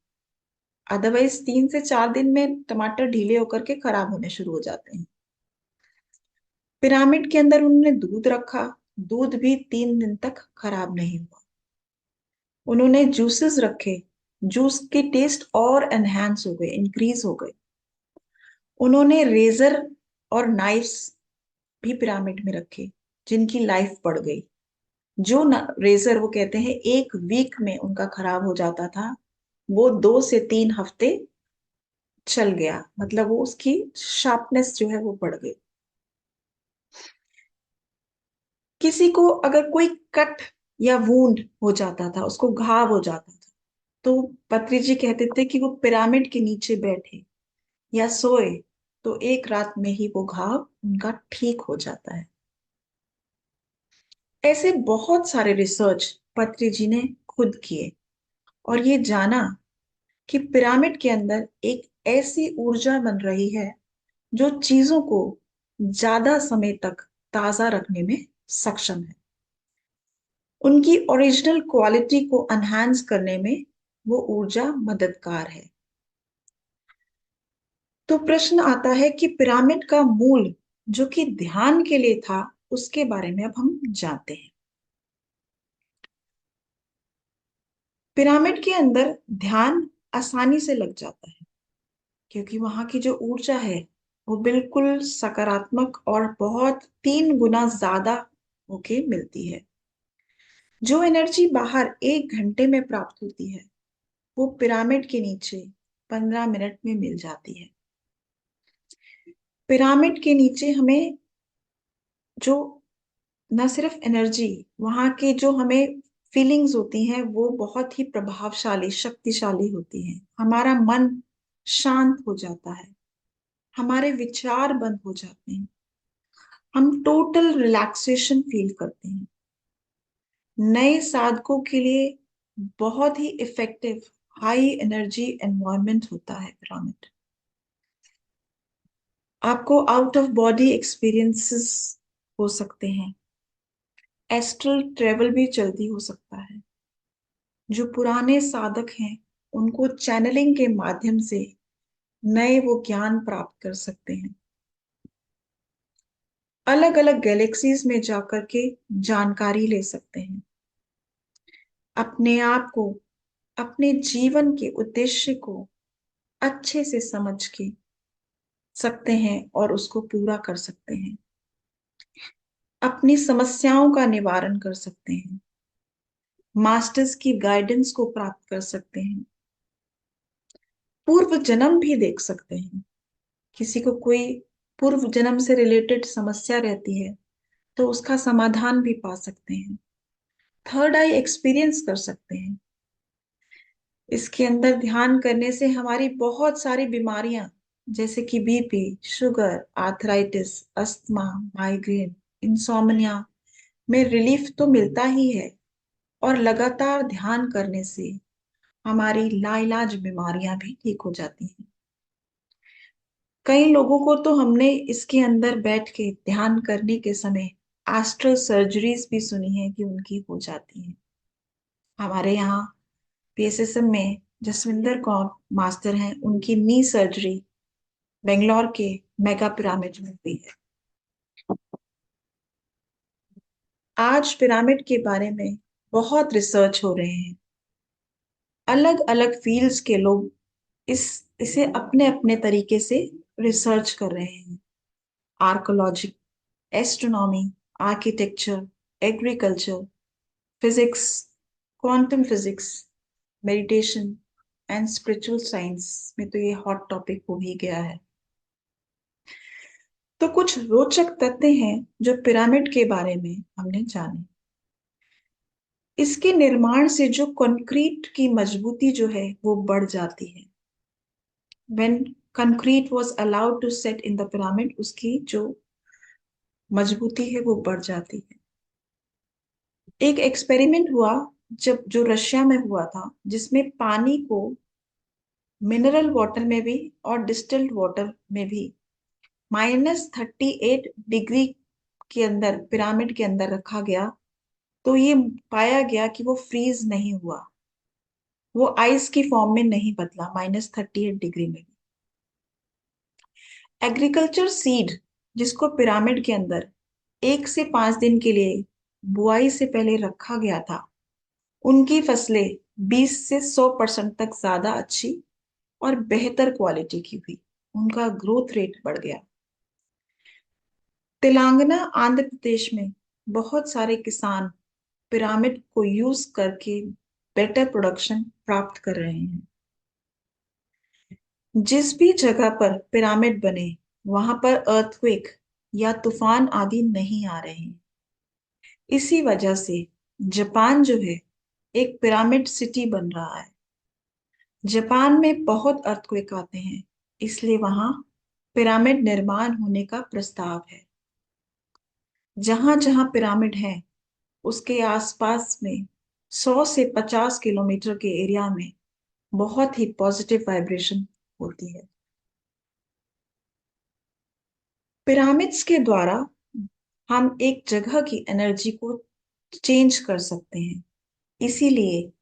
अदरवाइज 3 से 4 दिन में टमाटर ढीले होकर के खराब होने शुरू हो जाते हैं। पिरामिड के अंदर उन्होंने दूध रखा, दूध भी 3 दिन तक खराब नहीं हुआ। उन्होंने जूसेस रखे, जूस के टेस्ट और एनहांस हो गए, इंक्रीज हो गए। उन्होंने रेजर और नाइफ्स भी पिरामिड में रखे जिनकी लाइफ बढ़ गई। जो रेजर वो कहते हैं 1 वीक में उनका खराब हो जाता था, वो 2 से 3 हफ्ते चल गया, मतलब वो उसकी शार्पनेस जो है वो बढ़ गई। किसी को अगर कोई कट या वूंड हो जाता था, उसको घाव हो जाता था, तो पत्री जी कहते थे कि वो पिरामिड के नीचे बैठे या सोए तो 1 रात में ही वो घाव उनका ठीक हो जाता है। ऐसे बहुत सारे रिसर्च पत्री जी ने खुद किए और ये जाना कि पिरामिड के अंदर एक ऐसी ऊर्जा बन रही है जो चीजों को ज्यादा समय तक ताजा रखने में सक्षम है, उनकी ओरिजिनल क्वालिटी को एनहांस करने में वो ऊर्जा मददगार है। तो प्रश्न आता है कि पिरामिड का मूल जो कि ध्यान के लिए था, उसके बारे में अब हम जानते हैं। पिरामिड के अंदर ध्यान आसानी से लग जाता है क्योंकि वहां की जो ऊर्जा है वो बिल्कुल सकारात्मक और बहुत 3 गुना ज्यादा होके मिलती है। जो एनर्जी बाहर 1 घंटे में प्राप्त होती है वो पिरामिड के नीचे 15 मिनट में मिल जाती है। पिरामिड के नीचे हमें जो न सिर्फ एनर्जी, वहां के जो हमें फीलिंग्स होती हैं वो बहुत ही प्रभावशाली शक्तिशाली होती हैं। हमारा मन शांत हो जाता है, हमारे विचार बंद हो जाते हैं, हम टोटल रिलैक्सेशन फील करते हैं। नए साधकों के लिए बहुत ही इफेक्टिव हाई एनर्जी एनवायरनमेंट होता है पिरामिड। आपको आउट ऑफ बॉडी एक्सपीरियंसेस हो सकते हैं, एस्ट्रल ट्रेवल भी जल्दी हो सकता है। जो पुराने साधक हैं उनको चैनलिंग के माध्यम से नए वो ज्ञान प्राप्त कर सकते हैं। अलग अलग गैलेक्सीज में जाकर के जानकारी ले सकते हैं, अपने आप को, अपने जीवन के उद्देश्य को अच्छे से समझ के सकते हैं और उसको पूरा कर सकते हैं। अपनी समस्याओं का निवारण कर सकते हैं, मास्टर्स की गाइडेंस को प्राप्त कर सकते हैं, पूर्व जन्म भी देख सकते हैं। किसी को कोई पूर्व जन्म से रिलेटेड समस्या रहती है तो उसका समाधान भी पा सकते हैं। थर्ड आई एक्सपीरियंस कर सकते हैं। इसके अंदर ध्यान करने से हमारी बहुत सारी बीमारियां जैसे कि BP, sugar, arthritis, asthma, migraine, insomnia में रिलीफ तो मिलता ही है और लगातार ध्यान करने से हमारी लाइलाज बीमारियां भी ठीक हो जाती हैं। कई लोगों को तो हमने इसके अंदर बैठ के ध्यान करने के समय एस्ट्रल सर्जरीज भी सुनी है कि उनकी हो जाती है। हमारे यहाँ पीएसएसएम में जसविंदर कौर मास्टर हैं, उनकी नी सर्जरी बेंगलोर के मेगा पिरामिड में हुई है। आज पिरामिड के बारे में बहुत रिसर्च हो रहे हैं। अलग अलग फील्ड्स के लोग इसे अपने अपने तरीके से रिसर्च कर रहे हैं। Archaeology, astronomy, architecture, agriculture, physics, quantum physics, meditation and spiritual science में तो ये हॉट टॉपिक हो ही गया है। तो कुछ रोचक तथ्य हैं जो पिरामिड के बारे में हमने जाने। इसके निर्माण से जो कंक्रीट की मजबूती जो है वो बढ़ जाती है। When concrete was allowed to set in the pyramid, उसकी जो मजबूती है वो बढ़ जाती है। एक एक्सपेरिमेंट हुआ जब जो रशिया में हुआ था, जिसमें पानी को मिनरल वाटर में भी और डिस्टिल्ड वाटर में भी -38 डिग्री के अंदर पिरामिड के अंदर रखा गया, तो ये पाया गया कि वो फ्रीज नहीं हुआ, वो आइस की फॉर्म में नहीं बदला -38 डिग्री में। एग्रीकल्चर सीड, जिसको पिरामिड के अंदर 1 से 5 दिन के लिए बुआई से पहले रखा गया था, उनकी फसलें 20 से 100% तक ज्यादा अच्छी और बेहतर क्वालिटी की हुई। उनका ग्रोथ रेट बढ़ गया। तेलंगाना, आंध्र प्रदेश में बहुत सारे किसान पिरामिड को यूज करके बेटर प्रोडक्शन प्राप्त कर रहे हैं। जिस भी जगह पर पिरामिड बने वहां पर अर्थक्वेक या तूफान आदि नहीं आ रहे हैं। इसी वजह से जापान जो है एक पिरामिड सिटी बन रहा है। जापान में बहुत अर्थक्वेक आते हैं, इसलिए वहां पिरामिड निर्माण होने का प्रस्ताव है। जहां जहां पिरामिड है उसके आसपास में 100 से 50 किलोमीटर के एरिया में बहुत ही पॉजिटिव वाइब्रेशन होती है। पिरामिड्स के द्वारा हम एक जगह की एनर्जी को चेंज कर सकते हैं, इसीलिए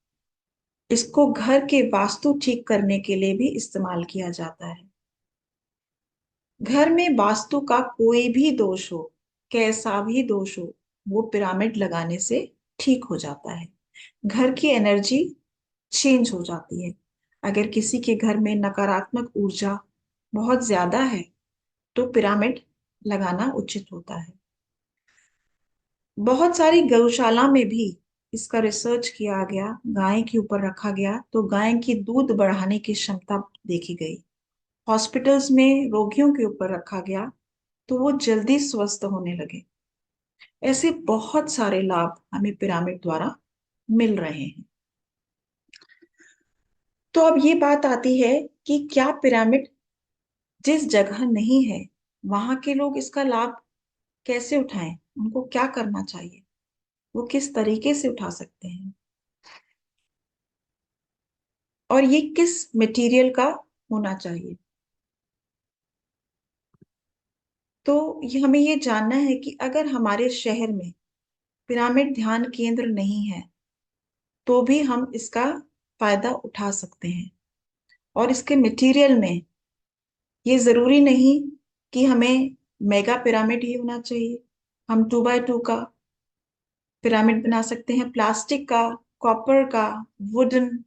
इसको घर के वास्तु ठीक करने के लिए भी इस्तेमाल किया जाता है। घर में वास्तु का कोई भी दोष हो, कैसा भी दोष हो, वो पिरामिड लगाने से ठीक हो जाता है। घर की एनर्जी चेंज हो जाती है। अगर किसी के घर में नकारात्मक ऊर्जा बहुत ज्यादा है तो पिरामिड लगाना उचित होता है। बहुत सारी गौशाला में भी इसका रिसर्च किया गया, गाय के ऊपर रखा गया तो गाय की दूध बढ़ाने की क्षमता देखी गई। हॉस्पिटल्स में रोगियों के ऊपर रखा गया तो वो जल्दी स्वस्थ होने लगे। ऐसे बहुत सारे लाभ हमें पिरामिड द्वारा मिल रहे हैं। तो अब ये बात आती है कि क्या पिरामिड जिस जगह नहीं है वहां के लोग इसका लाभ कैसे उठाएं, उनको क्या करना चाहिए, वो किस तरीके से उठा सकते हैं, और ये किस मटेरियल का होना चाहिए। तो ये हमें ये जानना है कि अगर हमारे शहर में पिरामिड ध्यान केंद्र नहीं है तो भी हम इसका फायदा उठा सकते हैं। और इसके मटेरियल में ये जरूरी नहीं कि हमें मेगा पिरामिड ही होना चाहिए। हम 2x2 का पिरामिड बना सकते हैं, प्लास्टिक का, कॉपर का, वुडन,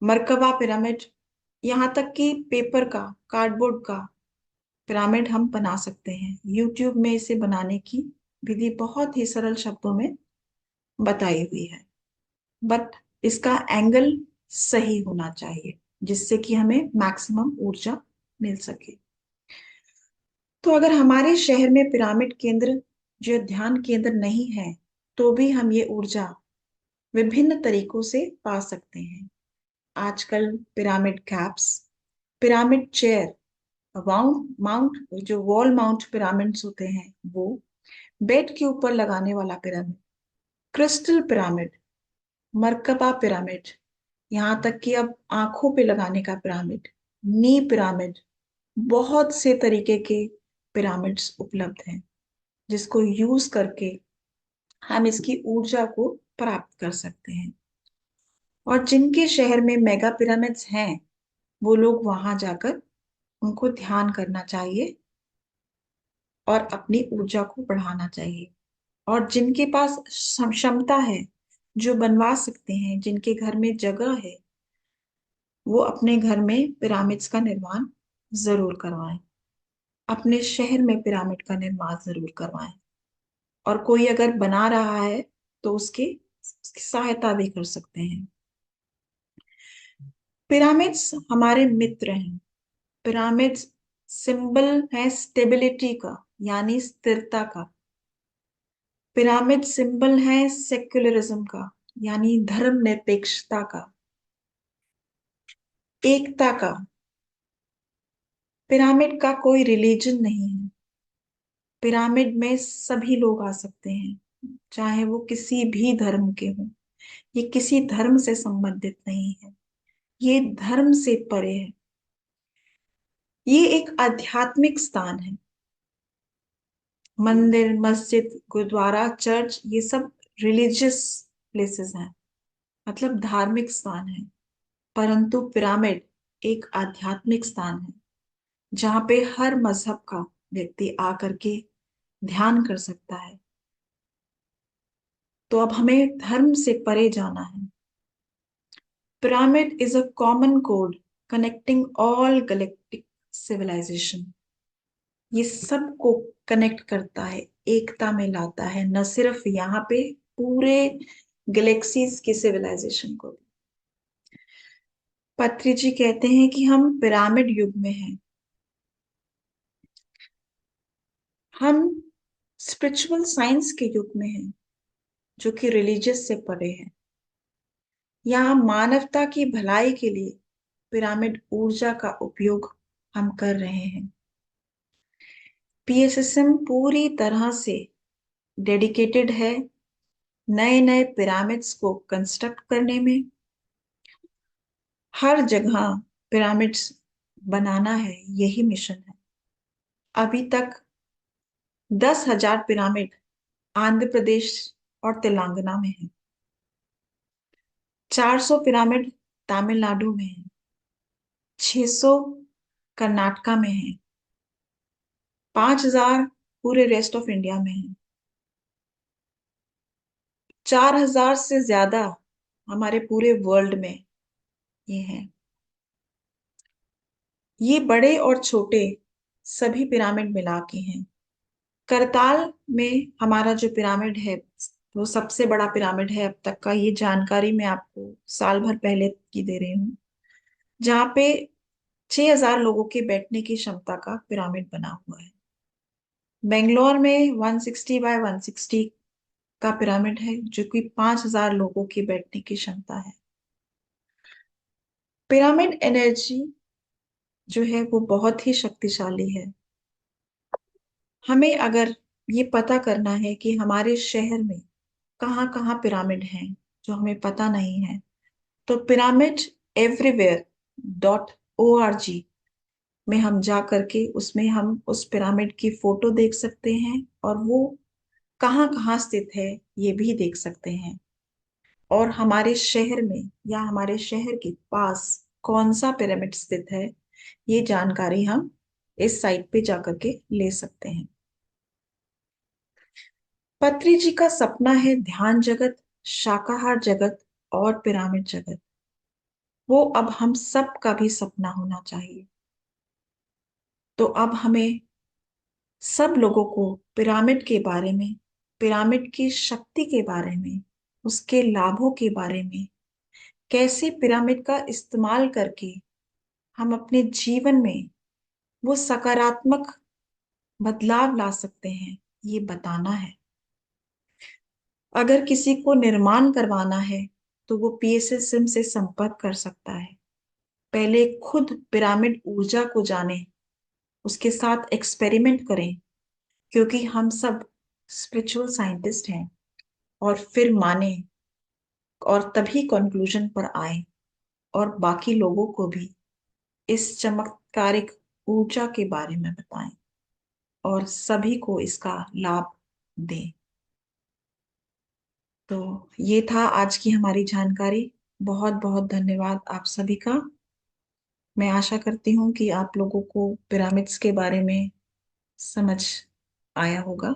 मरकबा पिरामिड, यहाँ तक कि पेपर का, कार्डबोर्ड का पिरामिड हम बना सकते हैं। यूट्यूब में इसे बनाने की विधि बहुत ही सरल शब्दों में बताई हुई है, बट इसका एंगल सही होना चाहिए जिससे कि हमें मैक्सिमम ऊर्जा मिल सके। तो अगर हमारे शहर में पिरामिड केंद्र जो ध्यान केंद्र नहीं है तो भी हम ये ऊर्जा विभिन्न तरीकों से पा सकते हैं। आजकल pyramid caps, pyramid chair, mount mount जो वॉल माउंट पिरामिड्स होते हैं वो, बेड के ऊपर लगाने वाला पिरामिड, क्रिस्टल पिरामिड, मरकबा पिरामिड, यहाँ तक कि अब आंखों पे लगाने का पिरामिड, नी पिरामिड, बहुत से तरीके के पिरामिड्स उपलब्ध हैं जिसको यूज करके हम इसकी ऊर्जा को प्राप्त कर सकते हैं। और जिनके शहर में मेगा पिरामिड्स हैं वो लोग वहां जाकर उनको ध्यान करना चाहिए और अपनी ऊर्जा को बढ़ाना चाहिए। और जिनके पास क्षमता है, जो बनवा सकते हैं, जिनके घर में जगह है, वो अपने घर में पिरामिड्स का निर्माण जरूर करवाएं, अपने शहर में पिरामिड का निर्माण जरूर करवाएं। और कोई अगर बना रहा है तो उसकी सहायता भी कर सकते हैं। पिरामिड्स हमारे मित्र हैं। पिरामिड्स सिंबल है स्टेबिलिटी का, यानी स्थिरता का। पिरामिड सिंबल है सेक्युलरिज्म का, यानी धर्मनिरपेक्षता का, एकता का। पिरामिड का कोई रिलीजन नहीं है। पिरामिड में सभी लोग आ सकते हैं, चाहे वो किसी भी धर्म के हों। ये किसी धर्म से संबंधित नहीं है, ये धर्म से परे है। ये एक आध्यात्मिक स्थान है। मंदिर, मस्जिद, गुरुद्वारा, चर्च, ये सब रिलीजियस प्लेसेस हैं, मतलब धार्मिक स्थान है। परंतु पिरामिड एक आध्यात्मिक स्थान है, जहाँ पे हर मजहब का व्यक्ति आकर के ध्यान कर सकता है। तो अब हमें धर्म से परे जाना है। Pyramid is a common code connecting all galactic civilisation. ये सबको कनेक्ट करता है, एकता में लाता है, न सिर्फ यहाँ पे, पूरे गैलेक्सीज की सिविलाइजेशन को। पत्री जी कहते हैं कि हम पिरामिड युग में हैं। हम स्पिरिचुअल साइंस के युग में हैं, जो कि रिलीजियस से परे है। यहाँ मानवता की भलाई के लिए पिरामिड ऊर्जा का उपयोग हम कर रहे हैं। पीएसएसएम पूरी तरह से डेडिकेटेड है नए नए पिरामिड्स को कंस्ट्रक्ट करने में। हर जगह पिरामिड्स बनाना है, यही मिशन है। अभी तक 10,000 पिरामिड आंध्र प्रदेश और तेलंगाना में है। 400 पिरामिड तमिलनाडु में है। 600 कर्नाटका में है। 5,000 पूरे रेस्ट ऑफ इंडिया में है। 4,000 से ज्यादा हमारे पूरे वर्ल्ड में ये है। ये बड़े और छोटे सभी पिरामिड मिला के हैं। करताल में हमारा जो पिरामिड है वो सबसे बड़ा पिरामिड है अब तक का। ये जानकारी मैं आपको साल भर पहले की दे रही हूँ, जहाँ पे 6,000 लोगों के बैठने की क्षमता का पिरामिड बना हुआ है। बेंगलोर में 160 बाय 160 का पिरामिड है, जो कि 5,000 लोगों की बैठने की क्षमता है। पिरामिड एनर्जी जो है वो बहुत ही शक्तिशाली है। हमें अगर ये पता करना है कि हमारे शहर में कहाँ कहाँ पिरामिड हैं जो हमें पता नहीं है, तो पिरामिड एवरीवेयर .org में हम जा करके उसमें हम उस पिरामिड की फोटो देख सकते हैं, और वो कहाँ कहाँ स्थित है ये भी देख सकते हैं। और हमारे शहर में या हमारे शहर के पास कौन सा पिरामिड स्थित है, ये जानकारी हम इस साइट पे जाकर के ले सकते हैं। पत्री जी का सपना है ध्यान जगत, शाकाहार जगत और पिरामिड जगत। वो अब हम सब का भी सपना होना चाहिए। तो अब हमें सब लोगों को पिरामिड के बारे में, पिरामिड की शक्ति के बारे में, उसके लाभों के बारे में, कैसे पिरामिड का इस्तेमाल करके हम अपने जीवन में वो सकारात्मक बदलाव ला सकते हैं, ये बताना है। अगर किसी को निर्माण करवाना है तो वो पीएसएसएम से संपर्क कर सकता है। पहले खुद पिरामिड ऊर्जा को जाने, उसके साथ एक्सपेरिमेंट करें, क्योंकि हम सब स्पिरिचुअल साइंटिस्ट हैं, और फिर माने और तभी कंक्लूजन पर आए, और बाकी लोगों को भी इस चमत्कारिक ऊर्जा के बारे में बताएं और सभी को इसका लाभ दें। तो ये था आज की हमारी जानकारी। बहुत बहुत धन्यवाद आप सभी का। मैं आशा करती हूँ कि आप लोगों को पिरामिड्स के बारे में समझ आया होगा।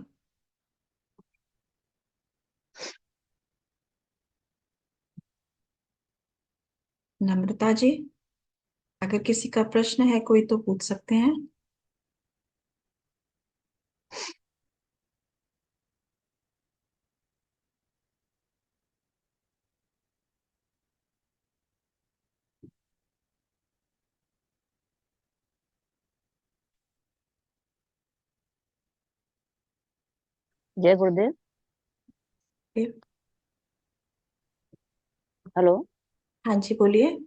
नम्रता जी, अगर किसी का प्रश्न है कोई तो पूछ सकते हैं। जय गुरुदेव। हेलो। हाँ जी, बोलिए।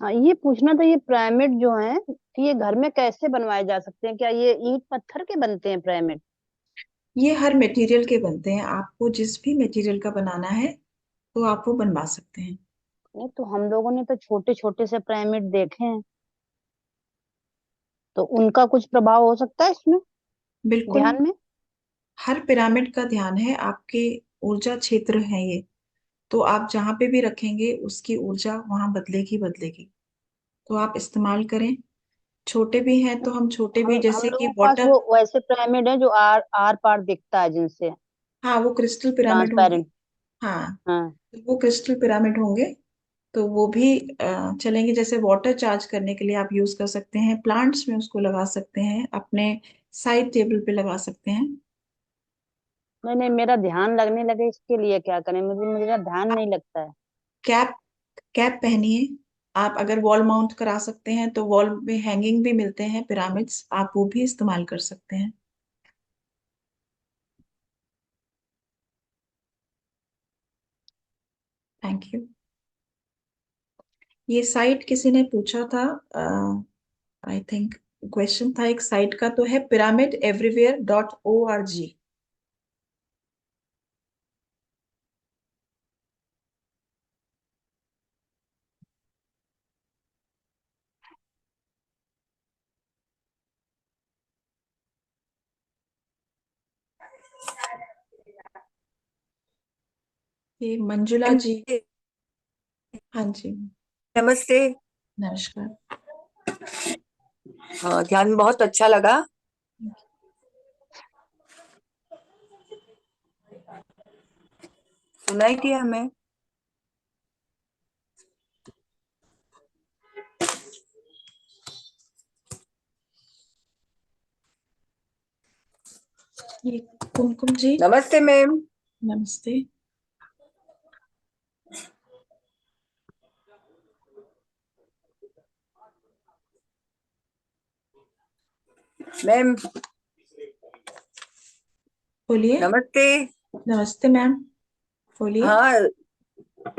हाँ, ये पूछना था, ये पिरामिड जो है, ये घर में कैसे बनवाए जा सकते हैं? क्या ये ईंट पत्थर के बनते हैं पिरामिड? ये हर मटेरियल के बनते हैं, आपको जिस भी मटेरियल का बनाना है तो आप वो बनवा सकते हैं। नहीं तो हम लोगों ने तो छोटे छोटे से पिरामिड देखे हैं, तो उनका कुछ प्रभाव हो सकता है इसमें, बिल्कुल। ध्यान में? हर पिरामिड का ध्यान है आपके ऊर्जा क्षेत्र है ये, तो आप जहाँ पे भी रखेंगे उसकी ऊर्जा वहां बदलेगी बदलेगी। तो आप इस्तेमाल करें। छोटे भी हैं तो हम छोटे भी, हम जैसे लोगों कि के पास वाटर। वो वैसे पिरामिड है जो आर आर पार दिखता है जिनसे, हाँ, वो क्रिस्टल पिरामिड होंगे। ट्रांसपेरेंट। हाँ, हाँ। तो वो क्रिस्टल पिरामिड होंगे। तो वो भी चलेंगे। जैसे वाटर चार्ज करने के लिए आप यूज कर सकते हैं, प्लांट्स में उसको लगा सकते हैं, अपने साइड टेबल पे लगा सकते हैं। नहीं नहीं, मेरा ध्यान लगने लगे, इसके लिए क्या करें? मेरा ध्यान आप नहीं लगता है। कैप कैप पहनिए। आप अगर वॉल माउंट करा सकते हैं तो वॉल में हैंगिंग भी मिलते हैं पिरामिड्स, आप वो भी इस्तेमाल कर सकते हैं। Thank you. ये साइट किसी ने पूछा था, आई थिंक क्वेश्चन था एक साइट का, तो है pyramideverywhere.org। ये मंजुला जी। हाँ जी। नमस्ते। नमस्कार। हाँ, ध्यान बहुत अच्छा लगा। सुनाई दिया हमें। ये कुमकुम जी। नमस्ते मैम। नमस्ते। मैम बोलिए। नमस्ते। नमस्ते मैम, बोलिए। हाँ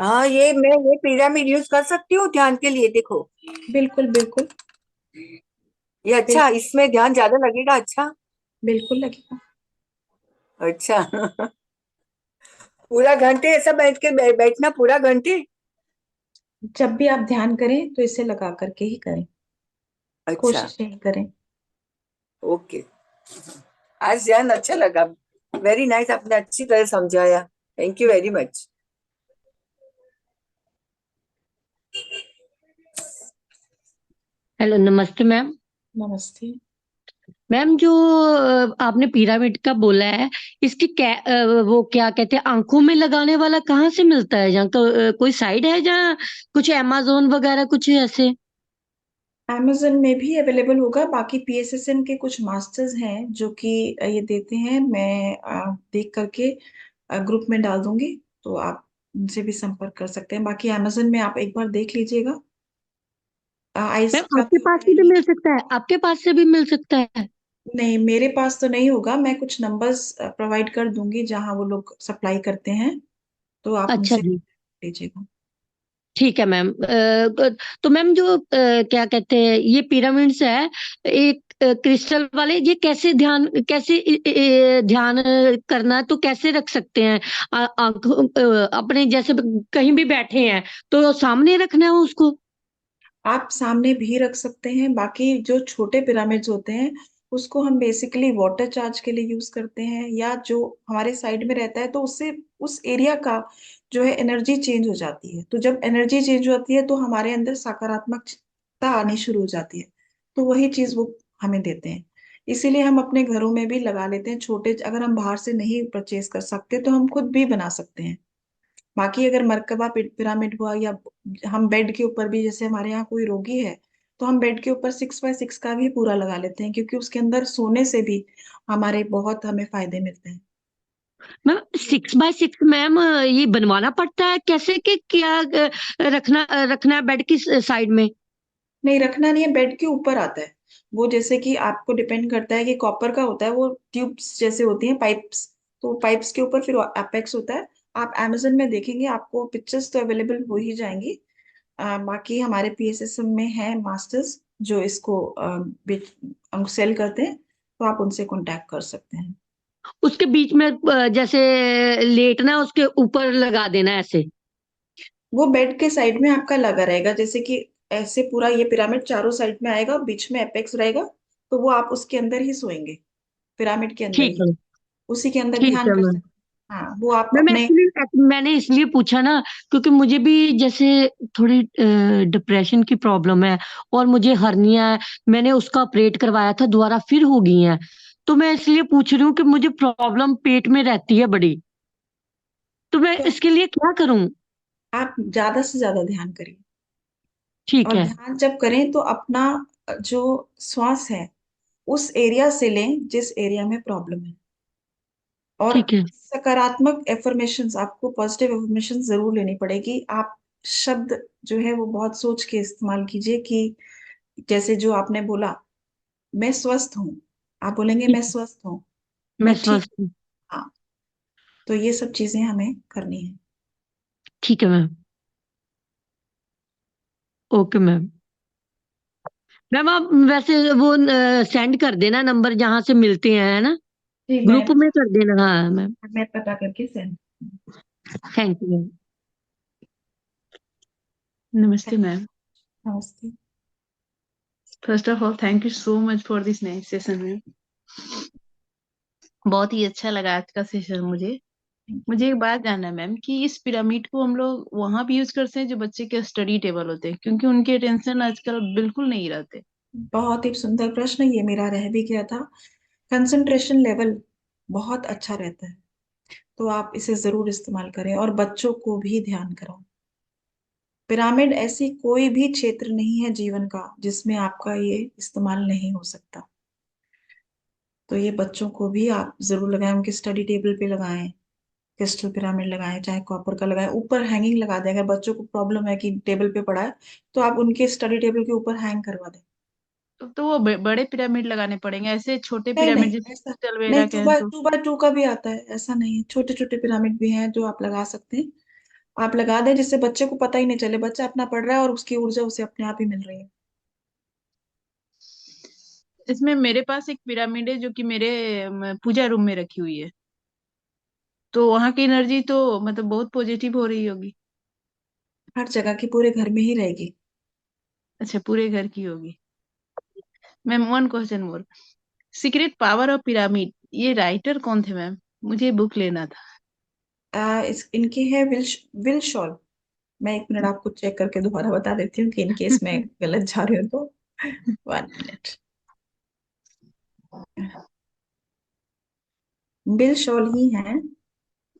हाँ, ये मैं ये पिरामिड यूज कर सकती हूँ ध्यान के लिए? देखो, बिल्कुल बिल्कुल। ये अच्छा, बिल्कुल इसमें ध्यान ज्यादा लगेगा? अच्छा। बिल्कुल लगेगा। अच्छा। पूरा घंटे ऐसा बैठ के बैठना पूरा घंटे? जब भी आप ध्यान करें तो इसे लगा करके ही करें। अच्छा। कोशिश यही करें। ओके। आज ध्यान अच्छा लगा। वेरी नाइस, आपने अच्छी तरह समझाया। Thank you very much. Hello, नमस्ते मैम। नमस्ते। मैम, जो आपने पिरामिड का बोला है, इसकी वो क्या कहते हैं, आंखों में लगाने वाला कहाँ से मिलता है? जहाँ कोई साइड है जहाँ कुछ अमेजोन वगैरह कुछ ऐसे? amazon में भी अवेलेबल होगा। बाकी पीएसएसएम के कुछ मास्टर्स हैं जो कि ये देते हैं। मैं देख करके ग्रुप में डाल दूंगी, तो आप उनसे भी संपर्क कर सकते हैं। बाकी amazon में आप एक बार देख लीजिएगा। आइस मैम, का आपके तो पास है से भी ही। मिल सकता है, आपके पास से भी मिल सकता है? नहीं, मेरे पास तो नहीं होगा। मैं कुछ नंबर्स प्रोवाइड कर दूंगी जहां वो लोग सप्लाई करते हैं, तो आप अच्छा उनसे जी। लीजिएगा। ठीक है मैम। तो मैम, जो क्या कहते हैं, ये पिरामिड्स है, एक क्रिस्टल वाले, ये कैसे ध्यान, कैसे ध्यान करना है तो कैसे रख सकते हैं? आंखों अपने जैसे कहीं भी बैठे हैं तो सामने रखना है उसको? आप सामने भी रख सकते हैं। बाकी जो छोटे पिरामिड्स होते हैं उसको हम बेसिकली वाटर चार्ज के लिए यूज करते हैं, या जो हमारे साइड में रहता है तो उससे उस एरिया का जो है एनर्जी चेंज हो जाती है। तो जब एनर्जी चेंज होती है तो हमारे अंदर सकारात्मकता आनी शुरू हो जाती है। तो वही चीज वो हमें देते हैं। इसीलिए हम अपने घरों में भी लगा लेते हैं छोटे। अगर हम बाहर से नहीं परचेज कर सकते तो हम खुद भी बना सकते हैं। बाकी अगर मरकबा पिरामिड हुआ, या हम बेड के ऊपर भी, जैसे हमारे यहाँ कोई रोगी है तो हम बेड के ऊपर 6x6 का भी पूरा लगा लेते हैं, क्योंकि उसके अंदर सोने से भी हमारे बहुत हमें फायदे मिलते हैं। मैम, 6x6 मैम, ये बनवाना पड़ता है कैसे, कि क्या रखना रखना है बेड की साइड में? नहीं, रखना नहीं है, बेड के ऊपर आता है। वो जैसे कि आपको डिपेंड करता है कि कॉपर का होता है, वो ट्यूब्स जैसे होती हैं, पाइप्स। तो पाइप्स के ऊपर फिर एपेक्स होता है। आप अमेजन में देखेंगे, आपको पिक्चर्स तो अवेलेबल हो ही जाएंगी। बाकी हमारे पीएसएसएम में है मास्टर्स जो इसको सेल करते हैं, तो आप उनसे कांटेक्ट कर सकते हैं। उसके बीच में जैसे लेटना, उसके ऊपर लगा देना ऐसे। वो बेड के साइड में आपका लगा रहेगा, जैसे कि ऐसे पूरा ये पिरामिड चारों साइड में आएगा, बीच में एपेक्स रहेगा। तो वो आप उसके अंदर ही सोएंगे, पिरामिड के अंदर ठीक ही, है। उसी के अंदर ठीक ध्यान है कर मैम। सकते हैं। हाँ, वो आप मैम अपने। एक्चुअली मैंने इसलिए पूछा ना, क्योंकि मुझे भी जैसे थोड़ी डिप्रेशन की प्रॉब्लम है, और मुझे हर्निया है। मैंने उसका ऑपरेट करवाया था, दोबारा फिर हो गई है। तो मैं इसलिए पूछ रही हूँ कि मुझे प्रॉब्लम पेट में रहती है बड़ी। तो मैं तो इसके लिए क्या करूं? आप ज्यादा से ज्यादा ध्यान करिए। ठीक और है। ध्यान जब करें तो अपना जो श्वास है उस एरिया से लें जिस एरिया में प्रॉब्लम है। और ठीक है। सकारात्मक एफर्मेशंस, आपको पॉजिटिव एफर्मेशन जरूर लेनी पड़ेगी। आप शब्द जो है वो बहुत सोच के इस्तेमाल कीजिए, कि जैसे जो आपने बोला, मैं स्वस्थ हूँ। आप बोलेंगे ठीक मैं है। स्वस्थ हूँ, मैं मैं ठीक स्वस्थ हूँ। हूँ। हाँ, तो ये सब चीजें हमें करनी है। ठीक है मैम। Okay ma'am. मैम आप वैसे वो सेंड कर देना नंबर जहां से मिलते हैं, है ना? जी, ग्रुप में कर देना। हाँ मैम। मैं पता करके send. Thank you ma'am. Namaste, ma'am. नमस्ते। First of all, thank you so much for this nice session, ma'am. बहुत ही अच्छा लगा आज का सेशन मुझे। मुझे एक बात जानना है मैम कि इस पिरामिड को हम लोग वहां भी यूज करते हैं जो बच्चे के स्टडी टेबल होते हैं, क्योंकि उनके टेंशन आजकल बिल्कुल नहीं रहते। बहुत ही सुंदर प्रश्न, ये मेरा रह भी गया था। कंसंट्रेशन लेवल बहुत अच्छा रहता है, तो आप इसे जरूर इस्तेमाल करें और बच्चों को भी ध्यान कराओ। पिरामिड ऐसी कोई भी क्षेत्र नहीं है जीवन का जिसमें आपका ये इस्तेमाल नहीं हो सकता। तो ये बच्चों को भी आप जरूर लगाएं, उनके स्टडी टेबल पे लगाएं। क्रिस्टल पिरामिड लगाएं, चाहे कॉपर का लगाएं, ऊपर हैंगिंग लगा दें। अगर बच्चों को प्रॉब्लम है कि टेबल पे पड़ा है, तो आप उनके स्टडी टेबल के ऊपर हैंग करवा दें। तो वो बड़े पिरामिड लगाने पड़ेंगे, ऐसे छोटे नहीं पिरामिड नहीं, जैसे ऐसा क्रिस्टल नहीं। वगैरह के टू हैं बाय तो? टू बाय टू का भी आता है, ऐसा नहीं है। छोटे छोटे पिरामिड भी हैं जो आप लगा सकते हैं। आप लगा दें जिससे बच्चे को पता ही नहीं चले, बच्चा अपना पढ़ रहा है और उसकी ऊर्जा उसे अपने आप ही मिल रही है। इसमें मेरे पास एक पिरामिड है जो कि मेरे पूजा रूम में रखी हुई है, तो वहां की एनर्जी तो मतलब बहुत पॉजिटिव हो रही होगी। हर जगह की, पूरे घर में ही रहेगी। अच्छा, पूरे घर की होगी। Ma'am, one question more. Secret power of pyramid, ये राइटर कौन थे मैम? मुझे बुक लेना था। इनके है विल शॉल। मैं एक मिनट आपको चेक करके दोबारा बता देती हूँ, कि इन केस मैं गलत जा रही हूँ तो। 1 मिनट। बिल शॉल ही है।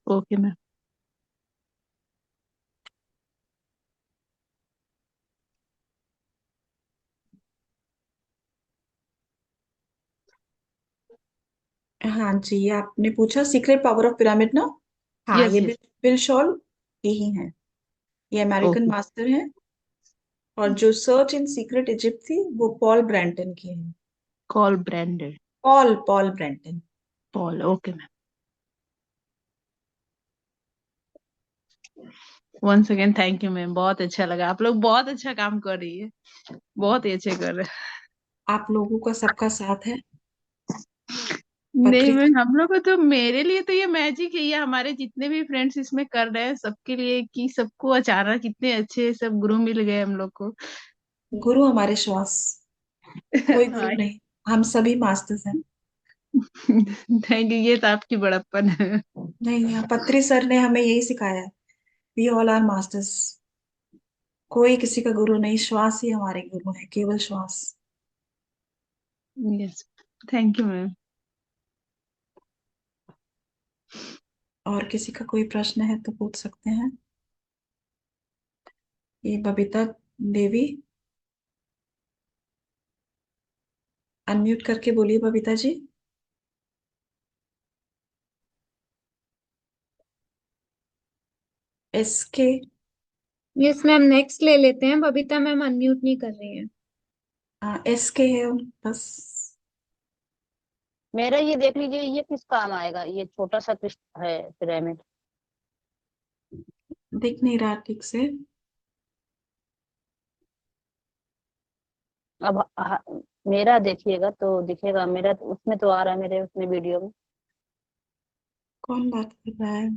Okay ma'am. हाँ जी, ये आपने पूछा सीक्रेट पावर ऑफ पिरामिड ना। हाँ, यस ये यस। बिल शॉल ही है। ये अमेरिकन ओके। मास्टर है। और जो सर्च इन सीक्रेट इजिप्ट थी वो पॉल ब्रैंटन की है। Call branded. Paul Paul Brunton. Paul, okay ma'am. Once again thank you ma'am, बहुत अच्छा लगा। आप लोग बहुत अच्छा काम कर रही है, बहुत ही अच्छे कर रहे आप लोगों का सबका साथ है। हैं। नहीं पत्री। मैम, हम लोग को तो, मेरे लिए तो ये मैजिक है। ये हमारे जितने भी फ्रेंड्स इसमें कर रहे हैं सबके लिए, कि सबको अचानक इतने अच्छे सब गुरु मिल गए हम लोग को। गुरु हमारे श्वास, कोई गुरु हाँ। नहीं। हम सभी मास्टर्स हैं। थैंक यू, ये तो आपकी बड़प्पन है। नहीं, यहाँ पत्री सर ने हमें यही सिखाया है। We all are masters. कोई किसी का गुरु नहीं, श्वास ही हमारे गुरु है, केवल श्वास। Yes, thank you ma'am. और किसी का कोई प्रश्न है तो पूछ सकते हैं। ये बबीता देवी, अनम्यूट करके बोलिए Babita ji. SK. Yes ma'am, next ले लेते हैं। बबीता मैम अनम्यूट नहीं कर रही हैं। SK है बस। मेरा ये देख लीजिए, ये किस काम आएगा? ये छोटा सा कृष्ण है पिरामिड। दिख नहीं रहा ठीक से। अब मेरा देखिएगा तो दिखेगा, मेरा तो उसमें तो आ रहा है, मेरे उसमें वीडियो में। कौन बात कर रहा है?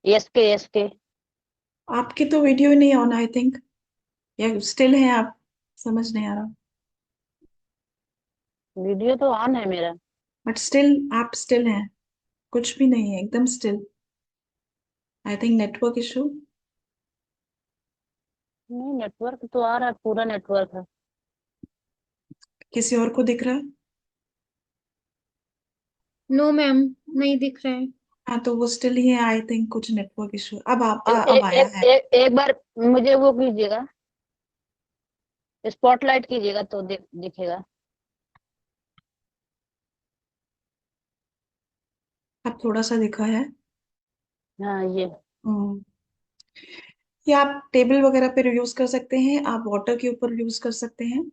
SK SK. आपकी तो वीडियो ही नहीं ऑन आई थिंक, या स्टिल है आप? समझ नहीं आ रहा। वीडियो तो ऑन है मेरा। बट स्टिल आप स्टिल हैं, कुछ भी नहीं है, एकदम still. I think network issue. नहीं, नेटवर्क तो आ रहा है, पूरा नेटवर्क है। किसी और को दिख रहा है? नो मैम, नहीं दिख रहा है। हाँ तो वो स्टिल ही है आई थिंक, कुछ नेटवर्क इशू। अब अब एक आया एक है। एक बार मुझे वो कीजिएगा, स्पॉटलाइट कीजिएगा तो दिखेगा। अब थोड़ा सा दिखा है। हाँ ये। हम्म। ये आप टेबल वगैरह पे यूज कर सकते हैं, आप वाटर के ऊपर यूज कर सकते हैं।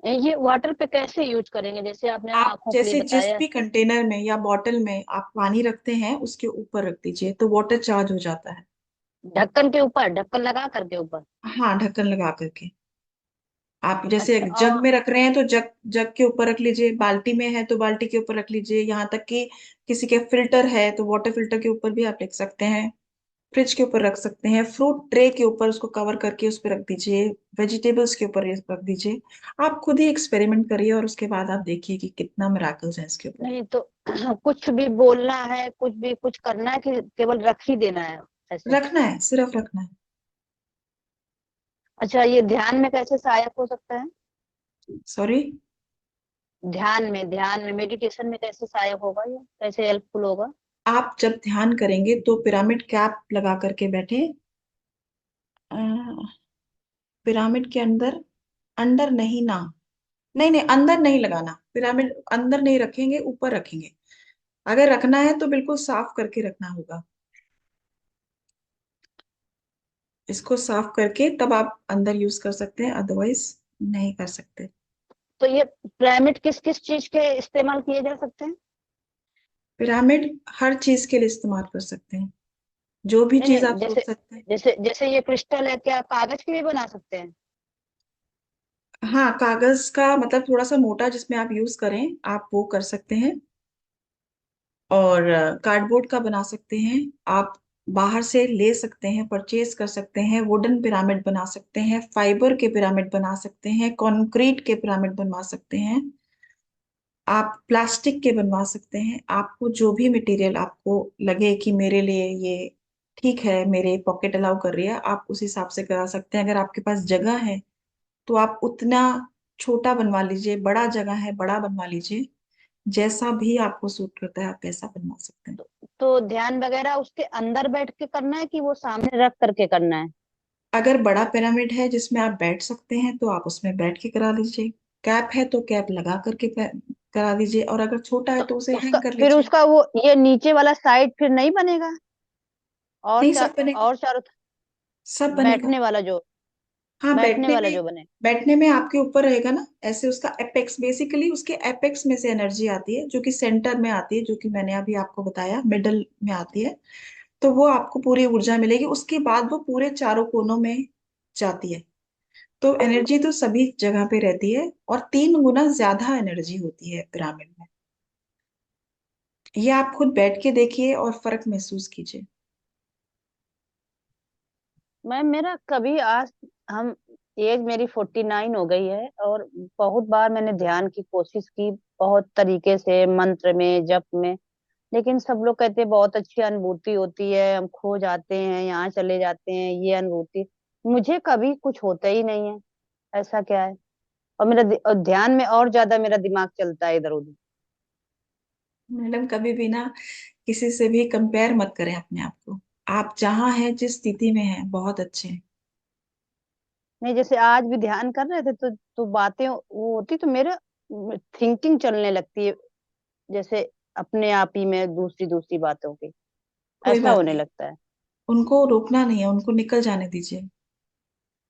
ये वाटर पे कैसे यूज करेंगे? जैसे आपने आप आंखों के लिए जैसे जिस बताया। भी कंटेनर में या बॉटल में आप पानी रखते हैं उसके ऊपर रख दीजिए तो वाटर चार्ज हो जाता है। ढक्कन के ऊपर, ढक्कन लगा करके ऊपर? हाँ, ढक्कन लगा करके। आप जैसे अच्छा। जग और में रख रहे हैं तो जग जग के ऊपर रख लीजिए, बाल्टी में है तो बाल्टी के ऊपर रख लीजिए, यहाँ तक कि किसी के फिल्टर है तो वाटर फिल्टर के ऊपर भी आप रख सकते हैं। फ्रिज के ऊपर रख सकते हैं, फ्रूट ट्रे के ऊपर उसको कवर करके उस पर रख दीजिए, वेजिटेबल्स के ऊपर ये रख दीजिए। आप खुद ही एक्सपेरिमेंट करिए और उसके बाद आप देखिए कि कितना मिराकल्स है इसके ऊपर। नहीं तो कुछ भी बोलना है, कुछ भी कुछ करना है कि केवल रख ही देना है ऐसे? रखना है, सिर्फ रखना है। अच्छा, ये ध्यान में कैसे सहायक हो सकता है? सॉरी? ध्यान में मेडिटेशन में कैसे सहायक होगा, ये कैसे हेल्पफुल होगा? आप जब ध्यान करेंगे तो पिरामिड कैप लगा करके बैठे। अ, पिरामिड के अंदर, अंदर नहीं ना, नहीं नहीं अंदर नहीं लगाना, पिरामिड अंदर नहीं रखेंगे, ऊपर रखेंगे। अगर रखना है तो बिल्कुल साफ करके रखना होगा, इसको साफ करके तब आप अंदर यूज कर सकते हैं, अदरवाइज नहीं कर सकते। तो ये पिरामिड किस किस चीज के इस्तेमाल किए जा सकते हैं? पिरामिड हर चीज के लिए इस्तेमाल कर सकते हैं, जो भी नहीं चीज नहीं, आप जैसे सोच सकते हैं। जैसे जैसे ये क्रिस्टल है, क्या कागज के भी बना सकते हैं? हाँ, कागज का मतलब थोड़ा सा मोटा जिसमें आप यूज करें, आप वो कर सकते हैं। और कार्डबोर्ड का बना सकते हैं आप, बाहर से ले सकते हैं, परचेज कर सकते हैं। वुडन पिरामिड बना सकते हैं, फाइबर के पिरामिड बना सकते हैं, कंक्रीट के पिरामिड बनवा सकते हैं, आप प्लास्टिक के बनवा सकते हैं। आपको जो भी मटेरियल आपको लगे कि मेरे लिए ये ठीक है, मेरे पॉकेट अलाउ कर रही है, आप उस हिसाब से करा सकते हैं। अगर आपके पास जगह है तो आप उतना छोटा बनवा लीजिए, बड़ा जगह है बड़ा बनवा लीजिए, जैसा भी आपको सूट करता है आप वैसा बनवा सकते हैं। तो ध्यान वगैरह उसके अंदर बैठ के करना है कि वो सामने रख करके करना है? अगर बड़ा पिरामिड है जिसमें आप बैठ सकते हैं तो आप उसमें बैठ के करा लीजिए, कैप है तो कैप लगा करके करा दीजिए, और अगर छोटा है तो तो उसे उसका हैंग कर फिर लीजिए। उसका वो ये नीचे वाला साइड फिर नहीं बनेगा? नहीं, सब बनेगा, और चारों सब बनेगा। बैठने वाला जो, हाँ, बैठने बैठने वाला में, जो बने। बैठने में आपके ऊपर रहेगा ना ऐसे, उसका एपेक्स, बेसिकली उसके एपेक्स में से एनर्जी आती है जो कि सेंटर में आती है, जो कि मैंने अभी आपको बताया मिडल में आती है। तो वो आपको पूरी ऊर्जा मिलेगी, उसके बाद वो पूरे चारों कोनों में जाती है। तो एनर्जी तो सभी जगह पे रहती है, और 3 गुना ज्यादा एनर्जी होती है पिरामिड में। ये आप खुद बैठ के देखिए और फर्क महसूस कीजिए। मैं मेरा कभी आज हम एज मेरी 49 हो गई है, और बहुत बार मैंने ध्यान की कोशिश की, बहुत तरीके से मंत्र में जप में। लेकिन सब लोग कहते हैं बहुत अच्छी अनुभूति होती है, हम खो जाते हैं, यहाँ चले जाते हैं, ये अनुभूति। मुझे कभी कुछ होता ही नहीं है। ऐसा क्या है? और और ध्यान में और ज्यादा मेरा दिमाग चलता है इधर उधर। मैडम, कभी भी ना किसी से भी कंपेयर मत करें अपने आप को। आप जहाँ हैं, जिस स्थिति में हैं, बहुत अच्छे हैं। नहीं, जैसे आज भी ध्यान कर रहे थे तो बातें वो होती तो मेरे थिंकिंग चलने लगती है, जैसे अपने आप ही में दूसरी दूसरी बातों की, कोई ऐसा बात होने नहीं, लगता है। उनको रोकना नहीं है, उनको निकल जाने दीजिए।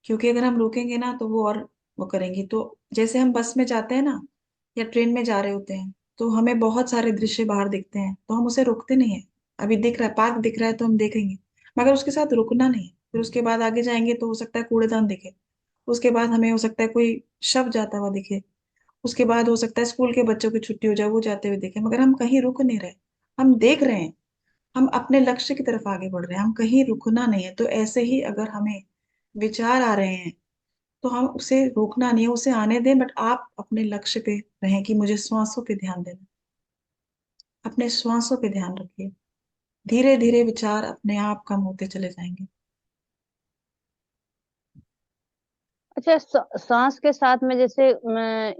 क्योंकि अगर हम रोकेंगे ना तो वो और वो करेंगी। तो जैसे हम बस में जाते हैं ना या ट्रेन में जा रहे होते हैं, तो हमें बहुत सारे दृश्य बाहर दिखते हैं, तो हम उसे रोकते नहीं है। अभी दिख रहा है, पार्क दिख रहा है तो हम देखेंगे, मगर उसके साथ रुकना नहीं है। फिर उसके बाद आगे जाएंगे तो हो सकता है कूड़ेदान दिखे, उसके बाद हमें हो सकता है कोई शव जाता हुआ दिखे, उसके बाद हो सकता है स्कूल के बच्चों की छुट्टी हो जाए, वो जाते हुए देखे, मगर हम कहीं रुक नहीं रहे। हम देख रहे हैं, हम अपने लक्ष्य की तरफ आगे बढ़ रहे हैं, हम कहीं रुकना नहीं है। तो ऐसे ही अगर हमें विचार आ रहे हैं तो हम उसे रोकना नहीं है, उसे आने दें, बट आप अपने लक्ष्य पे रहें कि मुझे श्वासों पे ध्यान देना। अपने श्वासों पे ध्यान रखिए, धीरे धीरे विचार अपने आप कम होते चले जाएंगे। अच्छा, सांस के साथ में जैसे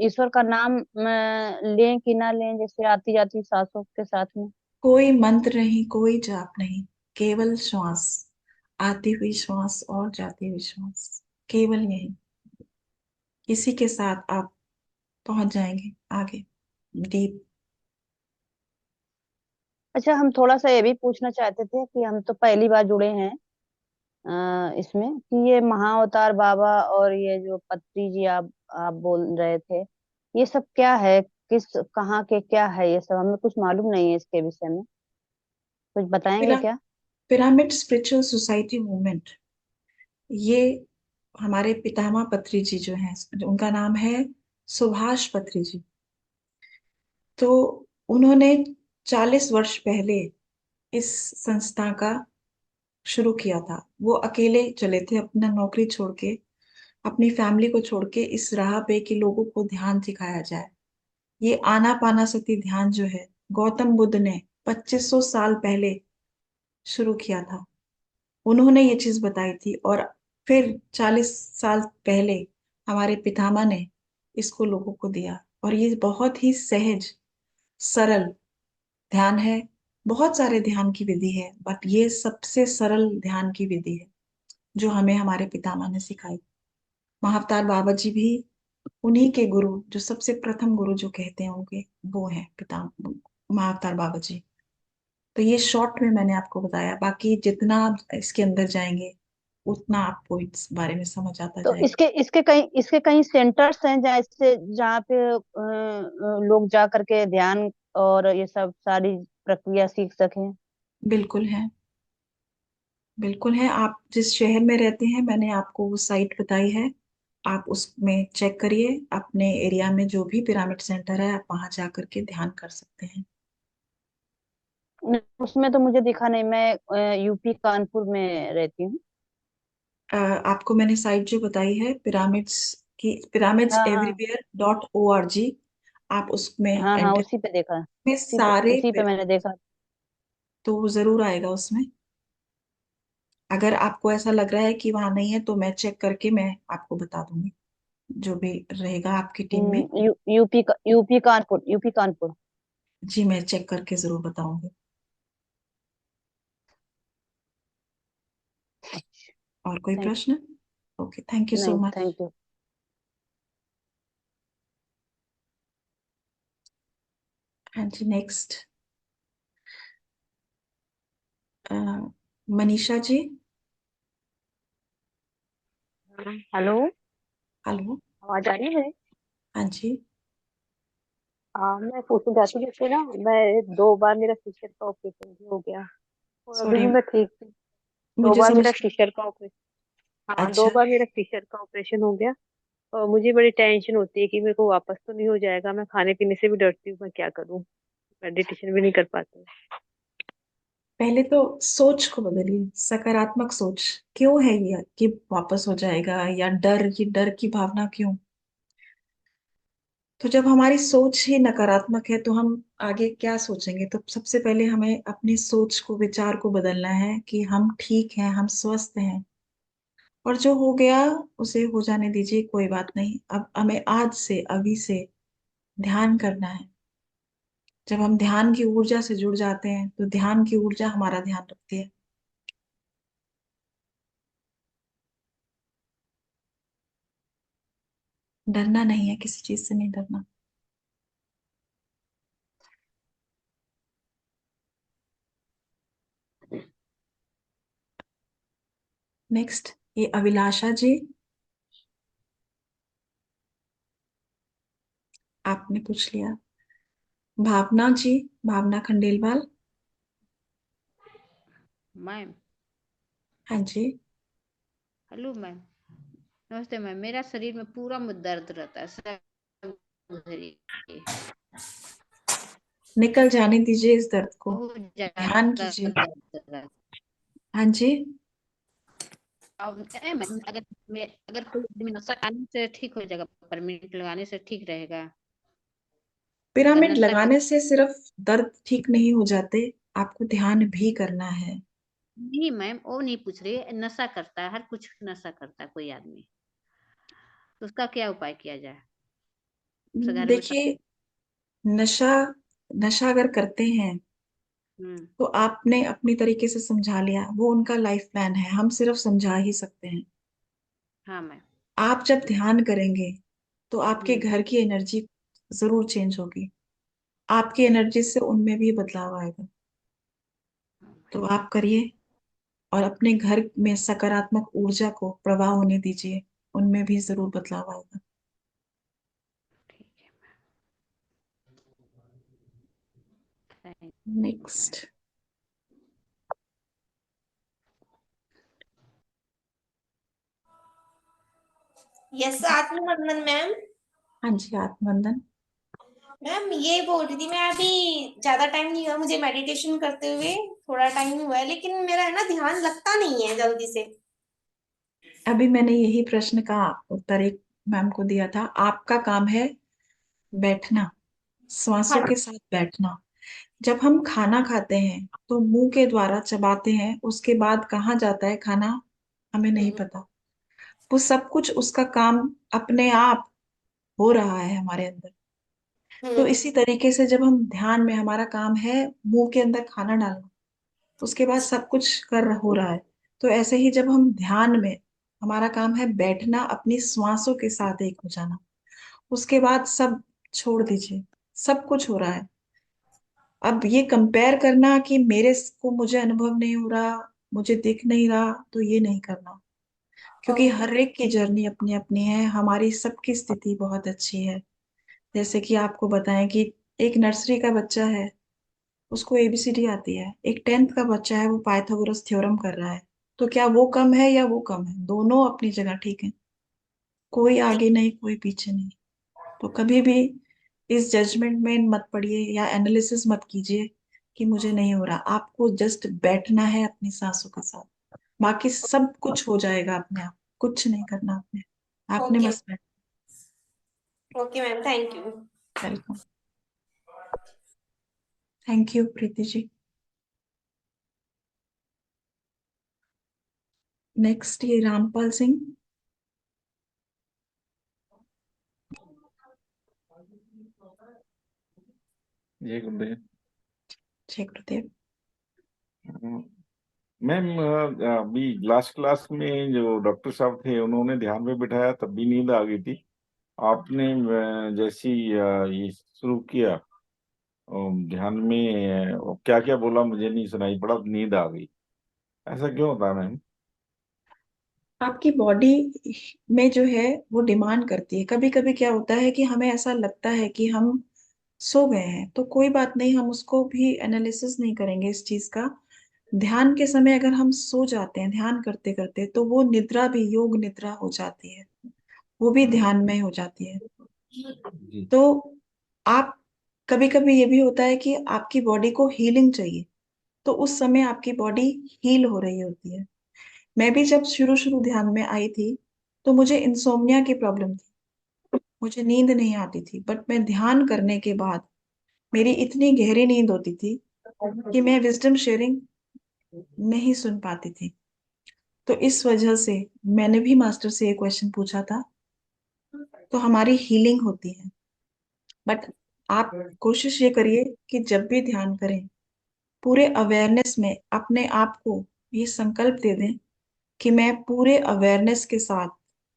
ईश्वर का नाम लें कि ना लें, जैसे आती जाती सांसों के साथ में? कोई मंत्र नहीं, कोई जाप नहीं, केवल श्वास, आती हुई श्वास और जाती हुई श्वास, केवल यही। इसी के साथ आप पहुंच जाएंगे आगे, डीप। अच्छा, हम थोड़ा सा ये भी पूछना चाहते थे कि हम तो पहली बार जुड़े हैं इसमें, कि ये महाअवतार बाबा और ये जो पत्री जी आप बोल रहे थे, ये सब क्या है? किस कहाँ के क्या है ये सब? हमें कुछ मालूम नहीं है इसके विषय में, कुछ बताएंगे क्या? पिरामिड स्पिरिचुअल सोसाइटी मूवमेंट, ये हमारे पितामह पत्री जी जो हैं, उनका नाम है सुभाष पत्री जी। तो उन्होंने 40 वर्ष पहले इस संस्था का शुरू किया था। वो अकेले चले थे, अपना नौकरी छोड़ के, अपनी फैमिली को छोड़ के, इस राह पे कि लोगों को ध्यान सिखाया जाए। ये आनापानासति ध्यान जो है, गौतम बुद्ध ने 2500 साल पहले शुरू किया था। उन्होंने ये चीज बताई थी, और फिर 40 साल पहले हमारे पितामह ने इसको लोगों को दिया। और ये बहुत ही सहज सरल ध्यान है। बहुत सारे ध्यान की विधि है, बट ये सबसे सरल ध्यान की विधि है जो हमें हमारे पितामह ने सिखाई। महाअवतार बाबा जी भी उन्हीं के गुरु, जो सबसे प्रथम गुरु जो कहते हैं उनके, वो है पिता महाअवतार बाबा जी। तो ये शॉर्ट में मैंने आपको बताया, बाकी जितना आप इसके अंदर जाएंगे उतना आपको इस बारे में समझ आता तो जाएगा। इसके कहीं सेंटर्स हैं जहाँ पे लोग जा करके ध्यान और ये सब सारी प्रक्रिया सीख सकें? बिल्कुल है, बिल्कुल है। आप जिस शहर में रहते हैं, मैंने आपको वो साइट बताई है, आप उसमें चेक करिए। अपने एरिया में जो भी पिरामिड सेंटर है, आप वहां जा करके ध्यान कर सकते हैं। उसमें तो मुझे दिखा नहीं, मैं यूपी कानपुर में रहती हूँ। आपको मैंने साइट जो बताई है पिरामिड्स की, हाँ हाँ pyramids.org, आप उसमें हाँ हाँ, एंटर उसी पे देखा, में सारे उसी पे मैंने देखा। तो वो जरूर आएगा उसमें। अगर आपको ऐसा लग रहा है कि वहां नहीं है, तो मैं चेक करके मैं आपको बता दूंगी, जो भी रहेगा आपकी टीम में। यूपी कानपुर। जी, मैं चेक करके जरूर बताऊंगी। और कोई थैंक प्रश्न? ओके, थैंक यू सो नहीं, मच। Thank you. हाँ जी, next Manisha ji. Hello. Hello. आवाज आ रही है? हाँ जी। मैं पूछना चाहती हूँ, जैसे ना मैं 2 बार मेरा शीशर का ऑपरेशन भी हो गया और अभी सॉरी, भी मैं ठीक हूँ। दो मुझे बार समझ। मेरा शीशर का ऑपरेशन हाँ, दो अच्छा। बार मेरा शीशर का ऑपरेशन हो गया। और मुझे बड़ी टेंशन होती है कि मेरे को वापस तो नहीं हो जाएगा। मैं खाने पीने से भी डरती हूँ, मैं क्या करूँ? मेडिटेशन भी नहीं कर पाती हूँ। पहले तो सोच को बदलिए, सकारात्मक सोच। क्यों है ये कि वापस हो जाएगा, या डर, ये डर की भावना क्यों? तो जब हमारी सोच ही नकारात्मक है, तो हम आगे क्या सोचेंगे? तो सबसे पहले हमें अपनी सोच को, विचार को बदलना है कि हम ठीक हैं, हम स्वस्थ हैं, और जो हो गया उसे हो जाने दीजिए, कोई बात नहीं। अब हमें आज से, अभी से ध्यान करना है। जब हम ध्यान की ऊर्जा से जुड़ जाते हैं, तो ध्यान की ऊर्जा हमारा ध्यान रखती है। डरना नहीं है, किसी चीज से नहीं डरना। नेक्स्ट, ये अभिलाषा जी। आपने पूछ लिया। भावना जी, भावना खंडेलवाल। मैम। हाँ जी। Hello ma'am. नमस्ते मैम। मेरा शरीर में पूरा दर्द रहता है सब शरीर। निकल जाने दीजिए इस दर्द को, बहुत ध्यान ज्यादा कीजिए। दर्द रहता है। हाँ जी। अब मैम अगर कोई आदमी नशा खाने से ठीक हो जाएगा, परमानेंट लगाने से ठीक रहेगा? अगर पिरामिड नशा लगाने से सिर्फ दर्द ठीक नहीं हो जाते, आपको ध्यान भी करना है। नहीं मैम, वो नहीं पूछ रही है। नशा करता है, हर कुछ नशा करता है कोई आदमी, तो उसका क्या उपाय किया जाए? उसके घर में सब। देखिए, नशा नशा अगर करते हैं हम्म। तो आपने अपनी तरीके से समझा लिया, वो उनका लाइफ प्लान है, हम सिर्फ समझा ही सकते हैं। हाँ मैम। आप जब ध्यान करेंगे तो आपके हम्म। घर की एनर्जी जरूर चेंज होगी, आपकी एनर्जी से उनमें भी बदलाव आएगा। तो आप करिए और अपने घर में सकारात्मक ऊर्जा को प्रवाह होने दीजिए, उनमें भी जरूर बदलाव आएगा। ठीक है मैम। Thank next. यस, आत्मवंदन मैम। हाँ जी, आत्मवंदन। मैम ये बोल रही थी मैं, अभी ज्यादा टाइम नहीं हुआ मुझे मेडिटेशन करते हुए, थोड़ा टाइम हुआ है, लेकिन मेरा है ना ध्यान लगता नहीं है जल्दी से। अभी मैंने यही प्रश्न का उत्तर एक मैम को दिया था। आपका काम है बैठना, हाँ। श्वासों के साथ बैठना। जब हम खाना खाते हैं तो मुंह के द्वारा चबाते हैं, उसके बाद कहाँ जाता है खाना हमें नहीं पता। वो सब कुछ उसका काम अपने आप हो रहा है हमारे अंदर। तो हम्म। इसी तरीके से जब हम ध्यान में, हमारा काम है मुंह के अंदर खाना डालना, उसके बाद सब कुछ हो रहा है। तो ऐसे ही जब हम ध्यान में, हमारा काम है बैठना, अपनी श्वासों के साथ एक हो जाना, उसके बाद सब छोड़ दीजिए, सब कुछ हो रहा है। अब ये कंपेयर करना कि मेरे को मुझे अनुभव नहीं हो रहा, मुझे दिख नहीं रहा, तो ये नहीं करना। क्योंकि ओके। हर एक की जर्नी अपनी अपनी है, हमारी सबकी स्थिति बहुत अच्छी है। जैसे कि आपको बताएं कि एक नर्सरी का बच्चा है, उसको एबीसीडी आती है, एक 10th का बच्चा है, वो पाइथागोरस थ्योरम कर रहा है। तो क्या वो कम है या वो कम है? दोनों अपनी जगह ठीक है, कोई आगे नहीं कोई पीछे नहीं। तो कभी भी इस जजमेंट में मत पड़िए या एनालिसिस मत कीजिए कि मुझे नहीं हो रहा। आपको जस्ट बैठना है अपनी सांसों के साथ, बाकी सब कुछ हो जाएगा अपने आप। कुछ नहीं करना आपने, आपने ओके। बस बैठ। Okay ma'am, thank you. Welcome. Thank you Preeti ji. Next ये रामपाल सिंह। ये गुरुदेव। जय गुरुदेव। मैम, अभी लास्ट क्लास में जो डॉक्टर साहब थे उन्होंने ध्यान में बिठाया तब भी नींद आ गई थी। आपने जैसी ये शुरू किया ध्यान में, क्या क्या बोला मुझे नहीं सुनाई पड़ा, नींद आ गई। ऐसा क्यों होता है मैम? आपकी बॉडी में जो है वो डिमांड करती है। कभी कभी क्या होता है कि हमें ऐसा लगता है कि हम सो गए हैं, तो कोई बात नहीं, हम उसको भी एनालिसिस नहीं करेंगे इस चीज का। ध्यान के समय अगर हम सो जाते हैं ध्यान करते करते, तो वो निद्रा भी योग निद्रा हो जाती है, वो भी ध्यान में हो जाती है। जी। तो आप, कभी कभी ये भी होता है कि आपकी बॉडी को हीलिंग चाहिए, तो उस समय आपकी बॉडी हील हो रही होती है। मैं भी जब शुरू शुरू ध्यान में आई थी तो मुझे इंसोम्निया की प्रॉब्लम थी, मुझे नींद नहीं आती थी। बट मैं ध्यान करने के बाद मेरी इतनी गहरी नींद होती थी कि मैं विजडम शेयरिंग नहीं सुन पाती थी। तो इस वजह से मैंने भी मास्टर से एक क्वेश्चन पूछा था। तो हमारी हीलिंग होती है। बट आप कोशिश ये करिए कि जब भी ध्यान करें, पूरे अवेयरनेस में अपने आप को ये संकल्प दे दें कि मैं पूरे अवेयरनेस के साथ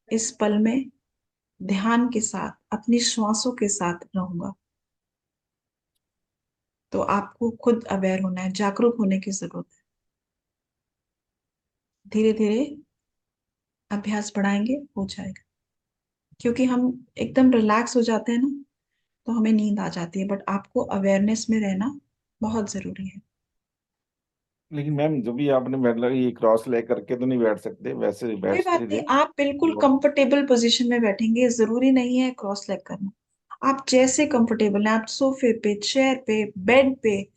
इस पल में ध्यान के साथ अपनी श्वासों के साथ रहूंगा। तो आपको खुद अवेयर होना है, जागरूक होने की जरूरत है। धीरे धीरे अभ्यास बढ़ाएंगे, हो जाएगा। क्योंकि हम एकदम रिलैक्स हो जाते हैं ना, तो हमें नींद आ जाती है, बट आपको अवेयरनेस में रहना बहुत जरूरी है। लेकिन मैम जो भी आपने मतलब ये क्रॉस लेग करके तो नहीं बैठ सकते, वैसे कोई बैठ बात सकते नहीं, थे। आप बिल्कुल कंफर्टेबल पोजीशन में बैठेंगे, जरूरी नहीं है क्रॉस लेग करना। आप जैसे कंफर्टेबल हैं, आप सोफे पे, चेयर पे, बेड पे,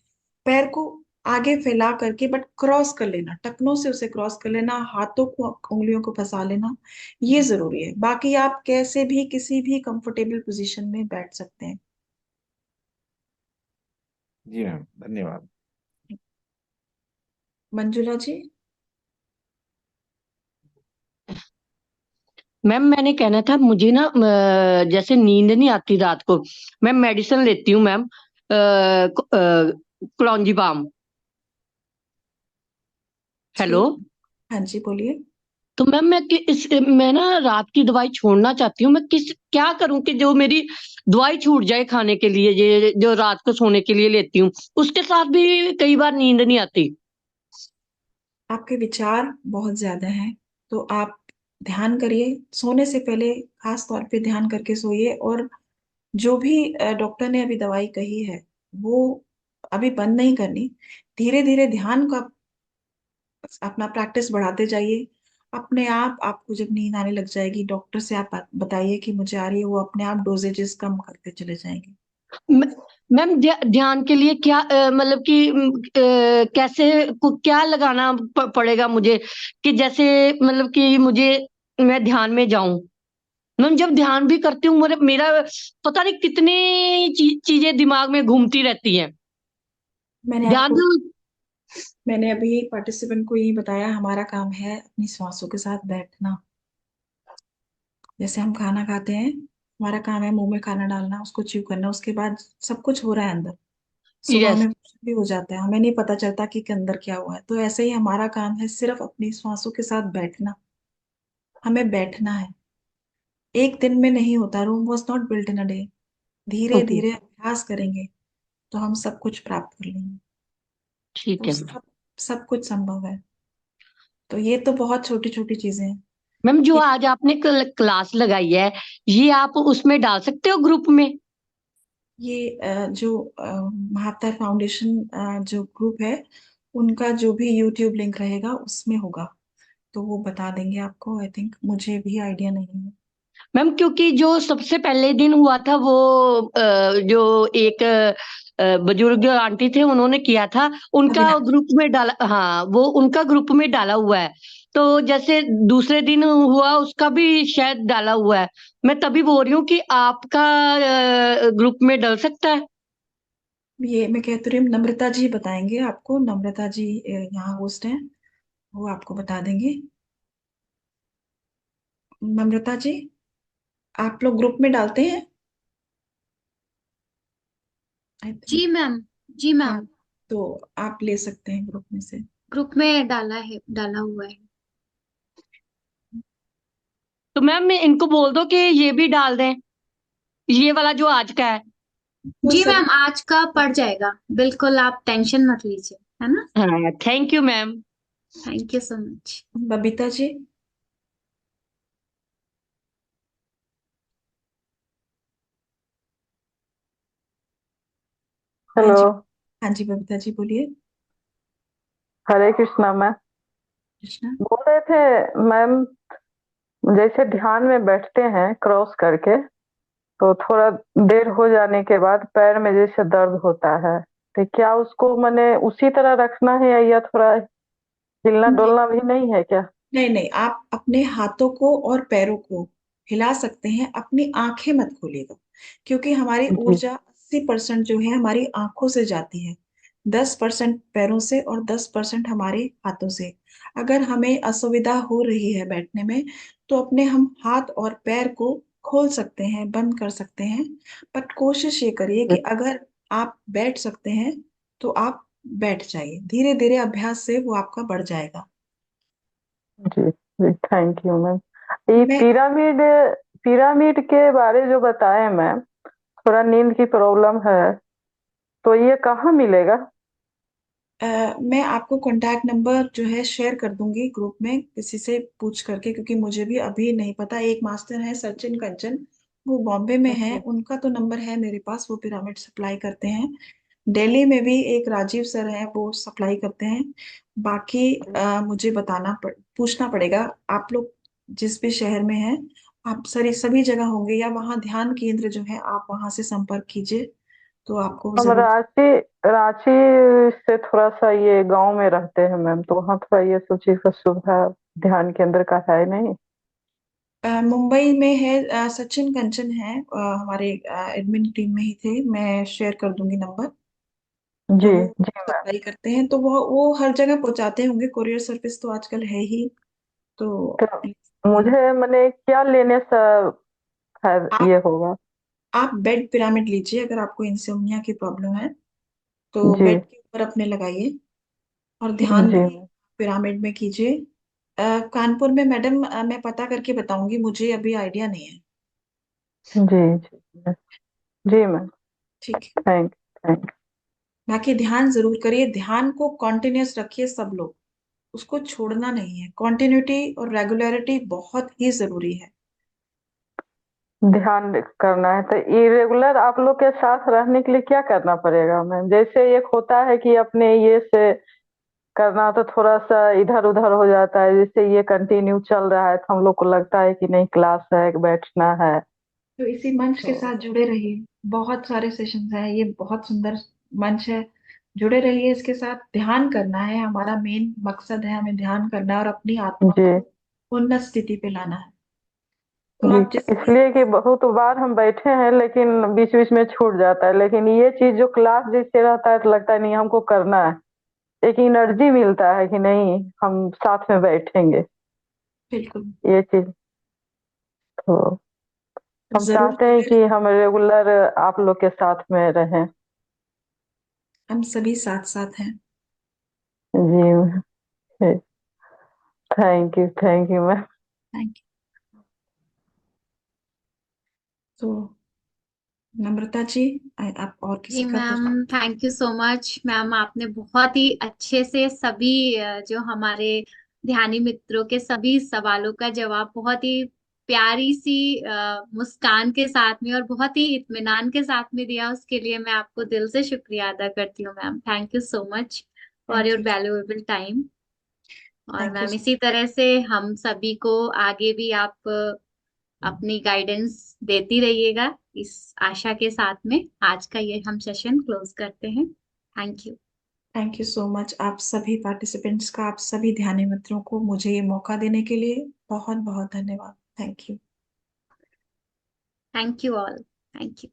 पैर को आगे फैला करके बट क्रॉस कर लेना, टखनों से उसे क्रॉस कर लेना, हाथों को उंगलियों को फंसा लेना, ये जरूरी है। बाकी आप कैसे भी किसी भी कंफर्टेबल पोजीशन में बैठ सकते हैं। जी मैम, धन्यवाद। मंजुला जी। मैम मैंने कहना था, मुझे ना जैसे नींद नहीं आती रात को, मैं मेडिसिन लेती हूँ मैम, क्लॉन्जीबाम। हेलो। ठीक। हाँ जी, बोलिए। तो मैम मैं ना रात की दवाई छोड़ना चाहती हूँ। मैं क्या करूं कि जो मेरी दवाई छूट जाए खाने के लिए, ये जो रात को सोने के लिए लेती हूँ, उसके साथ भी कई बार नींद नहीं आती। आपके विचार बहुत ज्यादा हैं, तो आप ध्यान करिए सोने से पहले, खास तौर पे ध्यान करके सोइए। और जो भी डॉक्टर ने अभी दवाई कही है वो अभी बंद नहीं करनी, धीरे धीरे ध्यान का अपना प्रैक्टिस बढ़ाते जाइए। अपने आप आपको जब नींद आने लग जाएगी, डॉक्टर से आप बताइए कि मुझे आ रही है, वो अपने आप डोजेजेस कम करते चले जाएंगे। म- मैम ध्यान के लिए क्या मतलब कि कैसे क्या लगाना पड़ेगा मुझे, कि जैसे मतलब कि मुझे मैं ध्यान में जाऊं। मैम जब ध्यान भी करती हूँ, मेरा पता नहीं कितनी चीजें दिमाग में घूमती रहती हैं। मैंने ध्यान आपको जो मैंने अभी पार्टिसिपेंट को यही बताया, हमारा काम है अपनी श्वासों के साथ बैठना। जैसे हम खाना खाते हैं, हमारा काम है मुंह में खाना डालना, उसको च्यू करना, उसके बाद सब कुछ हो रहा है अंदर, सुबह यस। हमें कुछ भी हो जाता है, हमें नहीं पता चलता कि अंदर क्या हुआ है। तो ऐसे ही हमारा काम है सिर्फ अपनी श्वासों के साथ बैठना। हमें बैठना है, एक दिन में नहीं होता। Room was not built in a day. धीरे ओके। धीरे अभ्यास करेंगे तो हम सब कुछ प्राप्त कर लेंगे। ठीक तो है सब कुछ संभव है। तो ये तो बहुत छोटी छोटी चीजें हैं। मैम, जो ये आज आपने क्लास लगाई है, ये आप उसमें डाल सकते हो ग्रुप में? ये जो महाअवतार फाउंडेशन जो ग्रुप है, उनका जो भी यूट्यूब लिंक रहेगा उसमें होगा, तो वो बता देंगे आपको। आई थिंक, मुझे भी आइडिया नहीं है। मैम क्योंकि जो सबसे पहले दिन हुआ था वो जो एक बुजुर्ग आंटी थे, उन्होंने किया था, उनका अविनाश। ग्रुप में डाला। हाँ, वो उनका ग्रुप में डाला हुआ है। तो जैसे दूसरे दिन हुआ उसका भी शायद डाला हुआ है। मैं तभी बोल रही हूँ कि आपका ग्रुप में डल सकता है। ये मैं कहती रही हूँ, नम्रता जी बताएंगे आपको। नम्रता जी यहाँ होस्ट हैं, वो आपको बता देंगे। नम्रता जी, आप लोग ग्रुप में डालते हैं? आई जी थिंक। मैम। जी हाँ, मैम। तो आप ले सकते हैं ग्रुप में से। ग्रुप में डाला हुआ है। तो मैम इनको बोल दो कि ये भी डाल दें, ये वाला जो आज का है। वो जी सभी। मैम, आज का पड़ जाएगा, बिल्कुल आप टेंशन मत लीजिए, है ना। हाँ, thank you ma'am. Thank you so much. Babita ji. हाँ हेलो। जी। हाँ जी, बबीता जी बोलिए। हरे कृष्णा मैम। कृष्णा। बोल रहे थे मैम, जैसे ध्यान में बैठते हैं क्रॉस करके, तो थोड़ा देर हो जाने के बाद पैर में जैसे दर्द होता है, तो क्या उसको मैंने उसी तरह रखना है या थोड़ा हिलना नहीं डुलना भी नहीं है क्या? नहीं नहीं, आप अपने हाथों को और पैरों को हिला सकते हैं, अपनी आंखें मत खोलिएगा, क्योंकि हमारी जी। ऊर्जा 80% जो है हमारी आंखों से जाती है, 10% पैरों से और 10% हमारे हाथों से। अगर हमें असुविधा हो रही है बैठने में, तो अपने हम हाथ और पैर को खोल सकते हैं, बंद कर सकते हैं। बट कोशिश ये करिए कि अगर आप बैठ सकते हैं तो आप बैठ जाइए, धीरे धीरे अभ्यास से वो आपका बढ़ जाएगा। जी जी, थैंक यू मैम। ये मैं पिरामिड पिरामिड के बारे जो बताए मैम, थोड़ा नींद की प्रॉब्लम है, तो ये कहाँ मिलेगा? मैं आपको कांटेक्ट नंबर जो है शेयर कर दूंगी ग्रुप में, किसी से पूछ करके, क्योंकि मुझे भी अभी नहीं पता। एक मास्टर है सचिन कंचन, वो बॉम्बे में है, अच्छा उनका तो नंबर है मेरे पास, वो पिरामिड सप्लाई करते हैं। दिल्ली में भी एक राजीव सर हैं, वो सप्लाई करते हैं। बाकी मुझे पूछना पड़ेगा। आप लोग जिस भी शहर में हैं, आप सभी जगह होंगे, या वहाँ ध्यान केंद्र जो है आप वहां से संपर्क कीजिए, तो आपको हम जरूर। रांची रांची से थोड़ा सा ये गांव में रहते हैं मैम, तो वहाँ थोड़ा ये सब चीज का सुविधा ध्यान केंद्र का है नहीं। मुंबई में है, सचिन कंचन है, हमारे एडमिन टीम में ही थे, मैं शेयर कर दूंगी नंबर। तो जी वो जी मैम। सप्लाई करते हैं, तो वो हर जगह पहुंचाते होंगे, कोरियर सर्विस तो आजकल है ही। तो तो मुझे मैंने क्या लेने से है आप ये होगा? आप बेड पिरामिड लीजिए, अगर आपको इंसोम्निया की प्रॉब्लम है तो जी बेड के ऊपर अपने लगाइए, और ध्यान जी भी पिरामिड में कीजिए। कानपुर में मैडम, मैं पता करके बताऊंगी, मुझे अभी आइडिया नहीं है। जी जी जी मैम। ठीक है। थैंक बाकी ध्यान जरूर करिए, ध्यान को कॉन्टिन्यूस रखिए सब लोग, उसको छोड़ना नहीं है। कॉन्टिन्यूटी और रेगुलरिटी बहुत ही जरूरी है। ध्यान करना है तो इरेगुलर आप लोग के साथ रहने के लिए क्या करना पड़ेगा मैम? जैसे एक होता है कि अपने ये से करना तो थोड़ा सा इधर उधर हो जाता है, जैसे ये कंटिन्यू चल रहा है तो हम लोग को लगता है कि नहीं क्लास है, बैठना है। तो इसी मंच के तो साथ जुड़े रहिए, बहुत सारे सेशंस हैं, ये बहुत सुंदर मंच है। जुड़े रहिए इसके साथ। ध्यान करना है, हमारा मेन मकसद है, हमें ध्यान करना है और अपनी आत्मा जी को उन्नत स्थिति पे लाना है। तो जी, आप जिस भी इसलिए कि बहुत बार हम बैठे हैं लेकिन बीच बीच में छूट जाता है, लेकिन ये चीज जो क्लास जैसे रहता है तो लगता है नहीं हमको करना है, एक एनर्जी मिलता है कि नहीं हम साथ में बैठेंगे। बिल्कुल ये चीज तो हम जरूर चाहते हैं जुड़े कि रहिए। हम रेगुलर आप लोग के साथ में रहें। हम सभी साथ साथ हैं। जी thank you ma'am. Thank you. तो नम्रता जी, आप और जी किसी का कुछ। Ma'am, thank you so much ma'am. आपने बहुत ही अच्छे से सभी जो हमारे ध्यानी मित्रों के सभी सवालों का जवाब बहुत ही प्यारी सी मुस्कान के साथ में और बहुत ही इत्मीनान के साथ में दिया, उसके लिए मैं आपको दिल से शुक्रिया अदा करती हूँ ma'am. Thank you so much for thank your you. Valuable time. और थैंक यू। मैम इसी तरह से हम सभी को आगे भी आप अपनी गाइडेंस देती रहिएगा, इस आशा के साथ में आज का ये हम सेशन क्लोज करते हैं। Thank you. Thank you so much आप सभी पार्टिसिपेंट्स का, आप सभी ध्यानी मित्रों को मुझे ये मौका देने के लिए बहुत बहुत धन्यवाद। Thank you. Thank you all. Thank you.